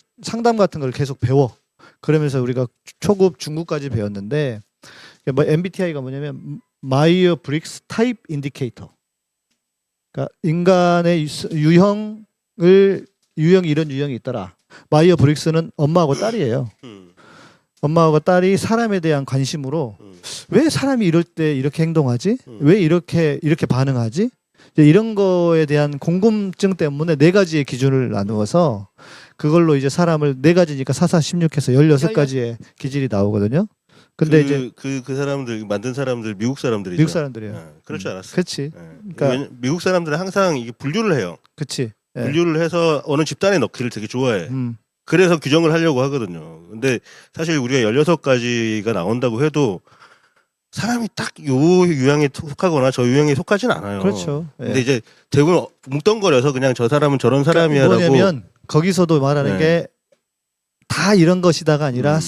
같은 걸 계속 배워. 그러면서 우리가 초급 중급까지 배웠는데 뭐 MBTI가 뭐냐면 마이어브릭스 타입 인디케이터. 그러니까 인간의 유형이 이런 유형이 있더라. 마이어브릭스는 엄마하고 딸이에요. 엄마하고 딸이 사람에 대한 관심으로 왜 사람이 이럴 때 이렇게 행동하지? 왜 이렇게 반응하지? 이제 이런 거에 대한 궁금증 때문에 네 가지의 기준을 나누어서 그걸로 이제 사람을 네 가지니까 4, 4, 16해서 16가지의 기질이 나오거든요. 근데 이제 그 사람들 만든 사람들 미국 사람들이죠. 미국 사람들이에요. 예, 그럴 줄 알았어. 그렇지. 그러니까 미국 사람들은 항상 이게 분류를 해요. 그렇지. 예. 분류를 해서 어느 집단에 넣기를 되게 좋아해. 그래서 규정을 하려고 하거든요. 근데 사실 우리가 16가지가 나온다고 해도 사람이 딱 요 유형에 속하거나 저 유형에 속하진 않아요. 그렇죠. 예. 근데 이제 대부분 뭉뚱거려서 그냥 저 사람은 저런 사람이야라고. 뭐냐면 거기서도 말하는 네. 게 다 이런 것이다가 아니라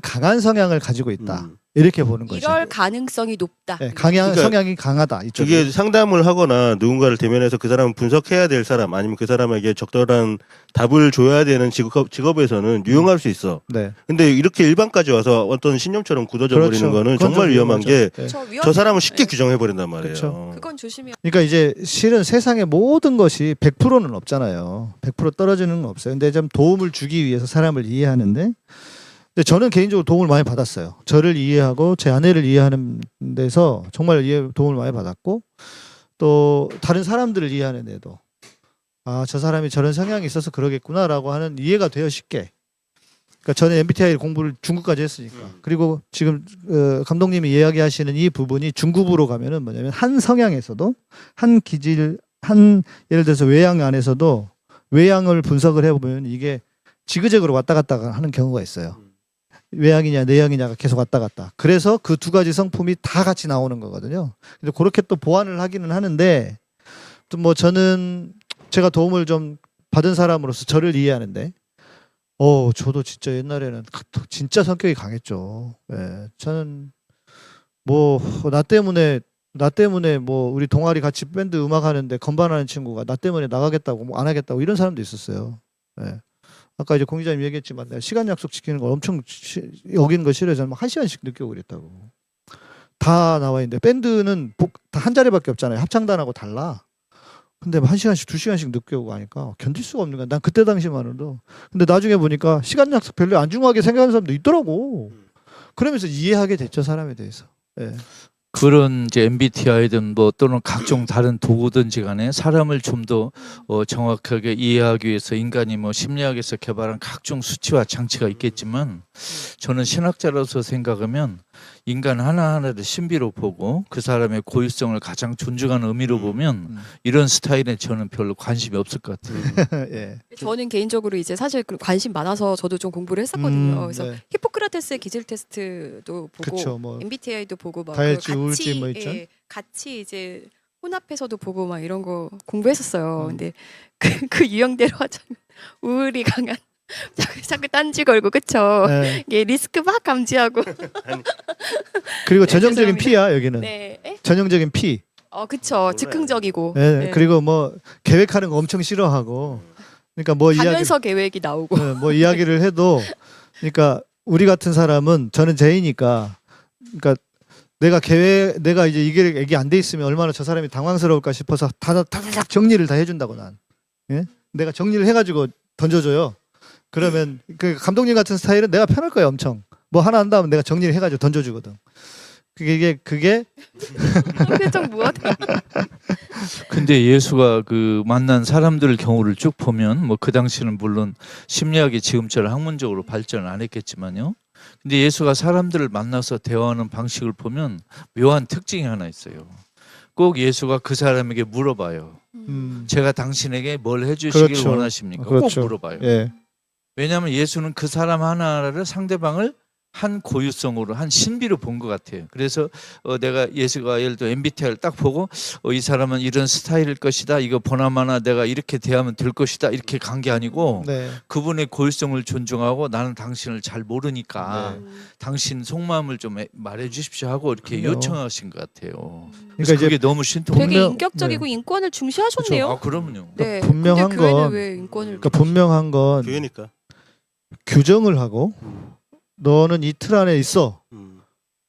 강한 성향을 가지고 있다. 이렇게 보는 거죠. 이럴 가능성이 높다. 네, 그러니까 성향이 강하다. 이쪽이. 그게 상담을 하거나 누군가를 대면해서 그 사람을 분석해야 될 사람 아니면 그 사람에게 적절한 답을 줘야 되는 직업에서는 유용할 수 있어. 네. 근데 이렇게 일반까지 와서 어떤 신념처럼 굳어져 버리는 그렇죠. 거는 그건 정말 좀 위험한 게 네. 저 사람을 쉽게 네. 규정해 버린단 말이에요. 그렇죠. 그건 조심해야. 그러니까 이제 실은 세상의 모든 것이 100%는 없잖아요. 100% 떨어지는 건 없어요. 근데 좀 도움을 주기 위해서 사람을 이해하는데 근데 저는 개인적으로 도움을 많이 받았어요. 저를 이해하고 제 아내를 이해하는 데서 정말 도움을 많이 받았고 또 다른 사람들을 이해하는 데도 저 사람이 저런 성향이 있어서 그러겠구나라고 하는 이해가 돼요 쉽게. 그러니까 저는 MBTI 공부를 중급까지 했으니까. 그리고 지금 감독님이 이야기하시는 이 부분이 중급으로 가면은 뭐냐면 한 성향에서도 한 기질 예를 들어서 외향 안에서도 외향을 분석을 해보면 이게 지그재그로 왔다 갔다 하는 경우가 있어요. 외향이냐 내향이냐가 계속 왔다 갔다. 그래서 그 두 가지 성품이 다 같이 나오는 거거든요. 근데 그렇게 또 보완을 하기는 하는데 또 뭐 저는 제가 도움을 좀 받은 사람으로서 저를 이해하는데 저도 진짜 옛날에는 진짜 성격이 강했죠. 예. 저는 뭐 나 때문에 뭐 우리 동아리 같이 밴드 음악 하는데 건반하는 친구가 나 때문에 나가겠다고 뭐 안 하겠다고 이런 사람도 있었어요. 예. 아까 이제 공 기자님 얘기했지만 내가 시간 약속 지키는 걸 엄청 여기는 거 싫어해서 막 1시간씩 늦게 오고 그랬다고. 다 나와 있는데 밴드는 다 한 자리밖에 없잖아요. 합창단하고 달라. 근데 1시간씩 2시간씩 늦게 오고 하니까 견딜 수가 없는 거야. 난 그때 당시만으로도. 근데 나중에 보니까 시간 약속 별로 안 중요하게 생각하는 사람도 있더라고. 그러면서 이해하게 됐죠, 사람에 대해서. 예. 그런 이제 MBTI든 뭐 또는 각종 다른 도구든지 간에 사람을 좀 더 정확하게 이해하기 위해서 인간이 뭐 심리학에서 개발한 각종 수치와 장치가 있겠지만 저는 신학자로서 생각하면 인간 하나하나를 신비로 보고 그 사람의 고유성을 가장 존중하는 의미로 보면 이런 스타일에 저는 별로 관심이 없을 것 같아요. 예. 저는 개인적으로 이제 사실 관심 많아서 저도 좀 공부를 했었거든요. 그래서 네. 히포크라테스의 기질 테스트도 보고 그쵸, 뭐 MBTI도 보고 막 다혈질, 그걸 우울증 뭐 있죠? 같이 이제 혼합해서도 보고 막 이런 거 공부했었어요. 음. 근데 그 유형대로 하자면 우울이 강한 자꾸 딴지 걸고 그쵸? 예. 이게 리스크 막 감지하고 그리고 네, 전형적인 죄송합니다. P야 여기는. 네, 전형적인 P. 그쵸. 즉흥적이고 예. 네. 그리고 뭐 계획하는 거 엄청 싫어하고. 그러니까 뭐 가면서 계획이 나오고 뭐 이야기를 해도 그러니까 우리 같은 사람은 저는 J니까 그러니까 내가 이제 이게 얘기 안 돼 있으면 얼마나 저 사람이 당황스러울까 싶어서 다다닥 정리를 다 해준다고 난. 예? 내가 정리를 해가지고 던져줘요. 그러면 그 감독님 같은 스타일은 내가 편할 거예요, 엄청. 뭐 하나 한다 하면 내가 정리를 해가지고 던져주거든. 그게 표정 무엇? 근데 예수가 그 만난 사람들 경우를 쭉 보면 뭐 그 당시는 물론 심리학이 지금처럼 학문적으로 발전을 안 했겠지만요. 근데 예수가 사람들을 만나서 대화하는 방식을 보면 묘한 특징이 하나 있어요. 꼭 예수가 그 사람에게 물어봐요. 제가 당신에게 뭘 해주시길 그렇죠. 원하십니까? 그렇죠. 꼭 물어봐요. 예. 왜냐하면 예수는 그 사람 하나를 상대방을 한 고유성으로 한 신비로 본 것 같아요. 그래서 내가 예수가 예를 들어 MBTI를 딱 보고 이 사람은 이런 스타일일 것이다. 이거 보나마나 내가 이렇게 대하면 될 것이다. 이렇게 간 게 아니고 네. 그분의 고유성을 존중하고 나는 당신을 잘 모르니까 당신 속마음을 좀 말해 주십시오 하고 이렇게 그럼요. 요청하신 것 같아요. 그러니까 그래서 이제 그게 너무 신통. 되게 분명- 인격적이고 인권을 중시하셨네요. 아 그럼요. 네. 분명한 근데 교회는 건- 왜 인권을 그러니까 분명한 건 교회니까. 규정을 하고 너는 이 틀 안에 있어. 음.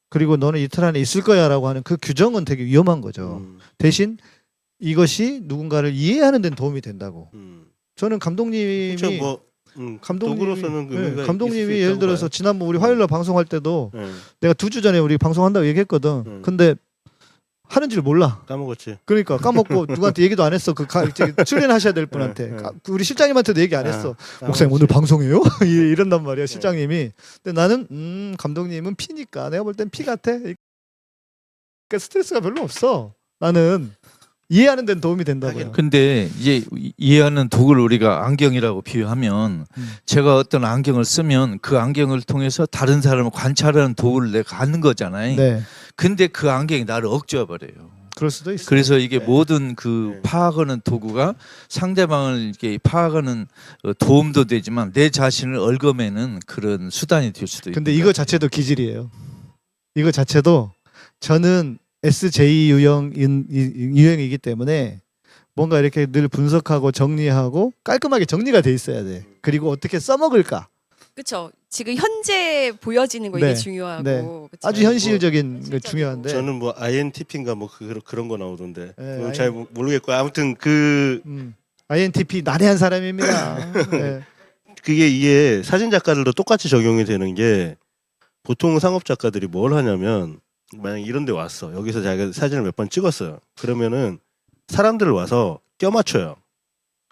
그리고 너는 이 틀 안에 있을 거야라고 하는 그 규정은 되게 위험한 거죠. 대신 이것이 누군가를 이해하는 데는 도움이 된다고. 저는 감독님이 그렇죠. 뭐 도구로서는 그 의미가 있을 수 감독님이 있다고 예를 들어서 봐요. 지난번 우리 화요일 날 방송할 때도 네, 내가 2주 전에 우리 방송한다고 얘기했거든. 근데 하는 줄 몰라. 까먹었지. 그러니까 까먹고 누구한테 얘기도 안 했어. 출연하셔야 될 분한테. 네. 우리 실장님한테도 얘기 안 했어. 아, 목사님 까먹었지. 오늘 방송해요? 이런단 말이야 실장님이. 근데 나는 감독님은 P니까 내가 볼 땐 P 같아. 그러니까 스트레스가 별로 없어. 나는 이해하는 데는 도움이 된다고요. 근데 이제 이해하는 도구를 우리가 안경이라고 비유하면 제가 어떤 안경을 쓰면 그 안경을 통해서 다른 사람을 관찰하는 도구를 내가 갖는 거잖아요. 네, 근데 그 안경이 나를 억제해 버려요. 그럴 수도 있어. 그래서 이게 네. 모든 그 네. 파악하는 도구가 상대방을 이렇게 파악하는 도움도 되지만 내 자신을 얽어매는 그런 수단이 될 수도 있고. 근데 이거 자체도 기질이에요. 이거 자체도 저는 SJ 유형이기 때문에 뭔가 이렇게 늘 분석하고 정리하고 깔끔하게 정리가 돼 있어야 돼. 그리고 어떻게 써먹을까? 그렇죠. 지금 현재 보여지는 거 네. 이게 중요하고 네. 그쵸? 아주 현실적인 게 현실적이고. 중요한데. 저는 뭐 INTP인가 뭐 그런 거 나오던데. 네, 그건 잘 모르겠고 아무튼 그 INTP 난해한 사람입니다. 네. 그게 이게 사진 작가들도 똑같이 적용이 되는 게 보통 상업 작가들이 뭘 하냐면 만약 이런 데 왔어. 여기서 자기가 사진을 몇 번 찍었어요. 그러면은 사람들을 와서 껴맞춰요.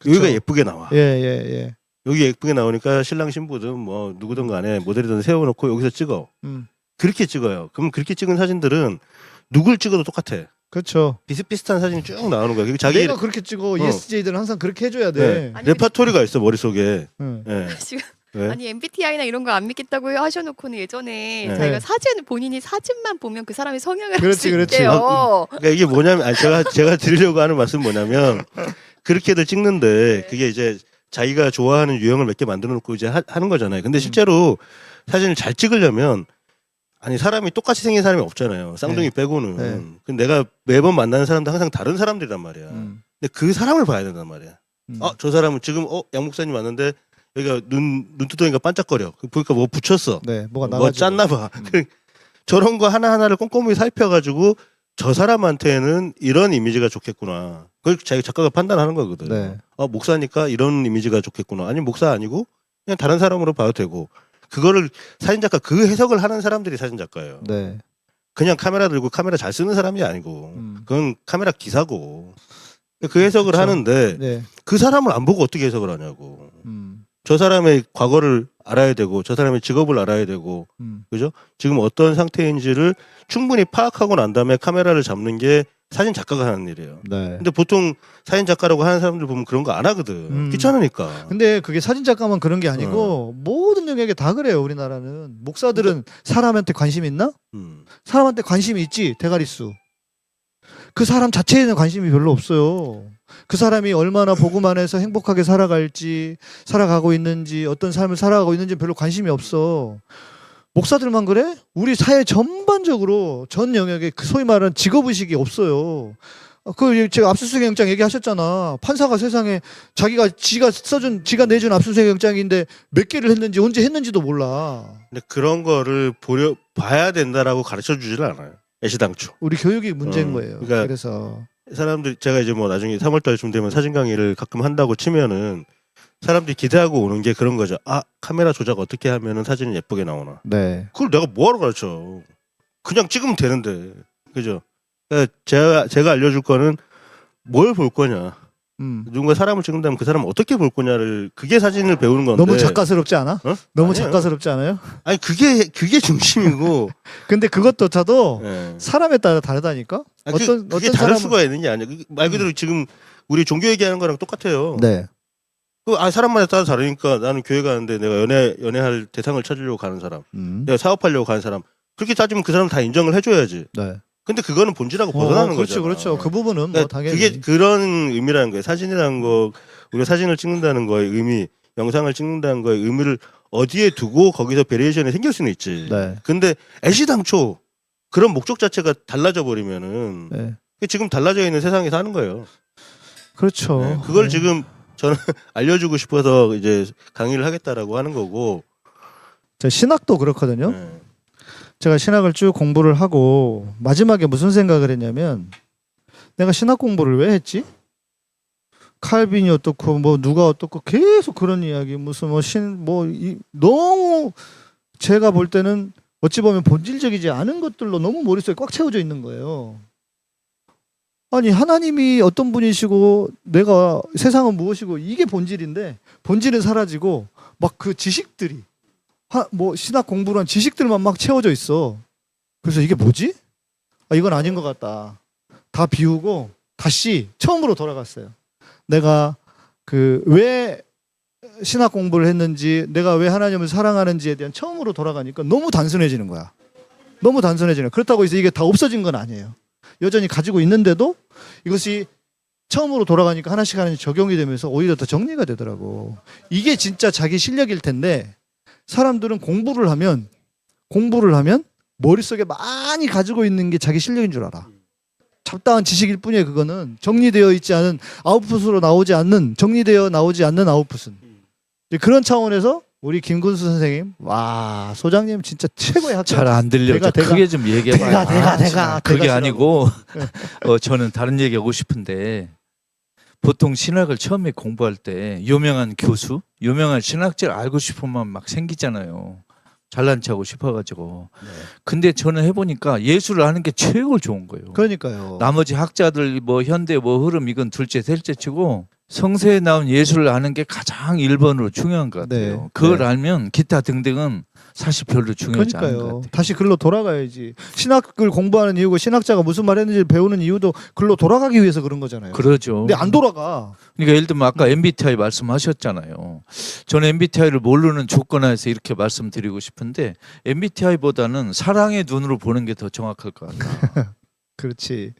여기가 그쵸. 예쁘게 나와. 예, 예. 여기 예쁘게 나오니까 신랑 신부든 뭐 누구든 간에 모델이든 세워놓고 여기서 찍어. 그렇게 찍어요. 그럼 그렇게 찍은 사진들은 누굴 찍어도 똑같아. 그렇죠. 비슷비슷한 사진이 쭉 나오는 거야. 그리고 자기 내가 그렇게 찍어. ESJ들은 항상 그렇게 해줘야 돼. 네. 아니, 레파토리가 있어 머릿속에. 응. 네. 지금 네. 아니 MBTI나 이런 거 안 믿겠다고 하셔놓고는 예전에 네. 자기가 사진 본인이 사진만 보면 그 사람의 성향을 알 그렇지, 수 그렇지. 있대요. 그러니까 이게 뭐냐면 아니, 제가 드리려고 하는 말씀은 뭐냐면 그렇게들 찍는데 그게 이제 자기가 좋아하는 유형을 몇 개 만들어 놓고 이제 하는 거잖아요. 근데 실제로 사진을 잘 찍으려면 아니 사람이 똑같이 생긴 사람이 없잖아요. 쌍둥이 네. 빼고는. 네. 근데 내가 매번 만나는 사람도 항상 다른 사람들이란 말이야. 근데 그 사람을 봐야 된단 말이야. 저 사람은 지금 양 목사님 왔는데 여기가 눈두덩이가 반짝거려. 보니까 뭐 붙였어. 네, 뭐가 뭐 나가지고. 짰나 봐. 저런 거 하나하나를 꼼꼼히 살펴가지고 저 사람한테는 이런 이미지가 좋겠구나. 그걸 자기 작가가 판단하는 거거든. 네. 목사니까 이런 이미지가 좋겠구나. 아니면 목사 아니고 그냥 다른 사람으로 봐도 되고. 그거를 사진작가 그 해석을 하는 사람들이 사진작가예요. 네. 그냥 카메라 들고 카메라 잘 쓰는 사람이 아니고 음. 그건 카메라 기사고. 그 해석을 그쵸. 하는데 네. 그 사람을 안 보고 어떻게 해석을 하냐고. 음. 저 사람의 과거를 알아야 되고 저 사람의 직업을 알아야 되고 그죠? 지금 어떤 상태인지를 충분히 파악하고 난 다음에 카메라를 잡는 게 사진 작가가 하는 일이에요. 네. 근데 보통 사진 작가라고 하는 사람들 보면 그런 거 안 하거든. 귀찮으니까. 근데 그게 사진 작가만 그런 게 아니고 모든 영역에 다 그래요. 우리나라는 목사들은 사람한테 관심 있나? 사람한테 관심이 있지. 대가리수. 그 사람 자체에는 관심이 별로 없어요. 그 사람이 얼마나 복음 안에서 행복하게 살아갈지, 살아가고 있는지, 어떤 삶을 살아가고 있는지 별로 관심이 없어. 목사들만 그래? 우리 사회 전반적으로 전 영역에 그 소위 말하는 직업의식이 없어요. 그 제가 압수수색 영장 얘기하셨잖아. 판사가 세상에 지가 내준 압수수색 영장인데 몇 개를 했는지 언제 했는지도 몰라. 근데 그런 거를 봐야 된다라고 가르쳐 주질 않아요. 애시당초. 우리 교육이 문제인 거예요. 그러니까 그래서 사람들이 제가 이제 뭐 나중에 3월달쯤 되면 사진 강의를 가끔 한다고 치면은 사람들이 기대하고 오는 게 그런 거죠. 카메라 조작 어떻게 하면은 사진이 예쁘게 나오나. 네. 그걸 내가 뭐하러 가르쳐. 그냥 찍으면 되는데. 그죠? 그러니까 제가 알려줄 거는 뭘 볼 거냐. 누군가 사람을 찍는다면 그 사람은 어떻게 볼 거냐를 그게 사진을 배우는 건데. 너무 작가스럽지 않아? 어? 너무 아니에요. 작가스럽지 않아요? 아니 그게 중심이고. 근데 그것조차도 네. 사람에 따라 다르다니까. 그게 다를 수가 있는 게 아니야. 말 그대로 지금 우리 종교 얘기하는 거랑 똑같아요. 네. 사람마다 따라 다르니까 나는 교회 가는데 내가 연애할 대상을 찾으려고 가는 사람, 내가 사업하려고 가는 사람, 그렇게 따지면 그 사람 다 인정을 해줘야지. 네. 근데 그거는 본질하고 벗어나는 그렇죠, 거잖아. 그렇죠. 그 부분은 뭐 그러니까 당연히 그게 그런 의미라는 거예요. 사진이라는 거, 우리가 사진을 찍는다는 거의 의미, 영상을 찍는다는 거의 의미를 어디에 두고 거기서 베리에이션이 생길 수는 있지. 네. 근데 애시당초 그런 목적 자체가 달라져 버리면은 네. 지금 달라져 있는 세상에 사는 거예요. 그렇죠. 네. 그걸 네. 지금 저는 알려주고 싶어서 이제 강의를 하겠다라고 하는 거고. 저 신학도 그렇거든요. 네. 제가 신학을 쭉 공부를 하고 마지막에 무슨 생각을 했냐면 내가 신학 공부를 왜 했지? 칼빈이 어떻고 뭐 누가 어떻고 계속 그런 이야기 무슨 너무 제가 볼 때는 어찌 보면 본질적이지 않은 것들로 너무 머릿속에 꽉 채워져 있는 거예요. 아니 하나님이 어떤 분이시고 내가 세상은 무엇이고 이게 본질인데 본질은 사라지고 막 그 지식들이 뭐 신학 공부란 지식들만 막 채워져 있어. 그래서 이게 뭐지? 이건 아닌 것 같다. 다 비우고 다시 처음으로 돌아갔어요. 내가 그 왜 신학 공부를 했는지, 내가 왜 하나님을 사랑하는지에 대한 처음으로 돌아가니까 너무 단순해지는 거야. 너무 단순해지는. 그렇다고 해서 이게 다 없어진 건 아니에요. 여전히 가지고 있는데도 이것이 처음으로 돌아가니까 하나씩 하나씩 적용이 되면서 오히려 더 정리가 되더라고. 이게 진짜 자기 실력일 텐데 사람들은 공부를 하면 머릿속에 많이 가지고 있는 게 자기 실력인 줄 알아. 잡다한 지식일 뿐이에요. 그거는 정리되어 있지 않은 아웃풋으로 나오지 않는, 정리되어 나오지 않는 아웃풋은. 그런 차원에서 우리 김군수 선생님, 와 소장님 진짜 최고의 학교. 잘 안 들려. 크게 좀 얘기해봐요. 그게 대가 아니고 저는 다른 얘기하고 싶은데 보통 신학을 처음에 공부할 때 유명한 교수, 유명한 신학자를 알고 싶으면 막 생기잖아요. 잘난 척하고 싶어가지고. 근데 저는 해보니까 예술을 하는 게 최고 좋은 거예요. 그러니까요. 나머지 학자들 뭐 현대 뭐 흐름 이건 둘째 셋째 치고 성서에 나온 예술을 아는 게 가장 1번으로 중요한 것 같아요. 네. 그걸 네. 알면 기타 등등은 사실 별로 중요하지 않은 것 그러니까요. 같아요. 다시 글로 돌아가야지. 신학을 공부하는 이유고 신학자가 무슨 말 했는지 배우는 이유도 글로 돌아가기 위해서 그런 거잖아요. 그러죠. 근데 안 돌아가. 그러니까 예를 들면 아까 MBTI 말씀하셨잖아요. 저는 MBTI를 모르는 조건하에서 이렇게 말씀드리고 싶은데 MBTI보다는 사랑의 눈으로 보는 게 더 정확할 것 같아요. 그렇지.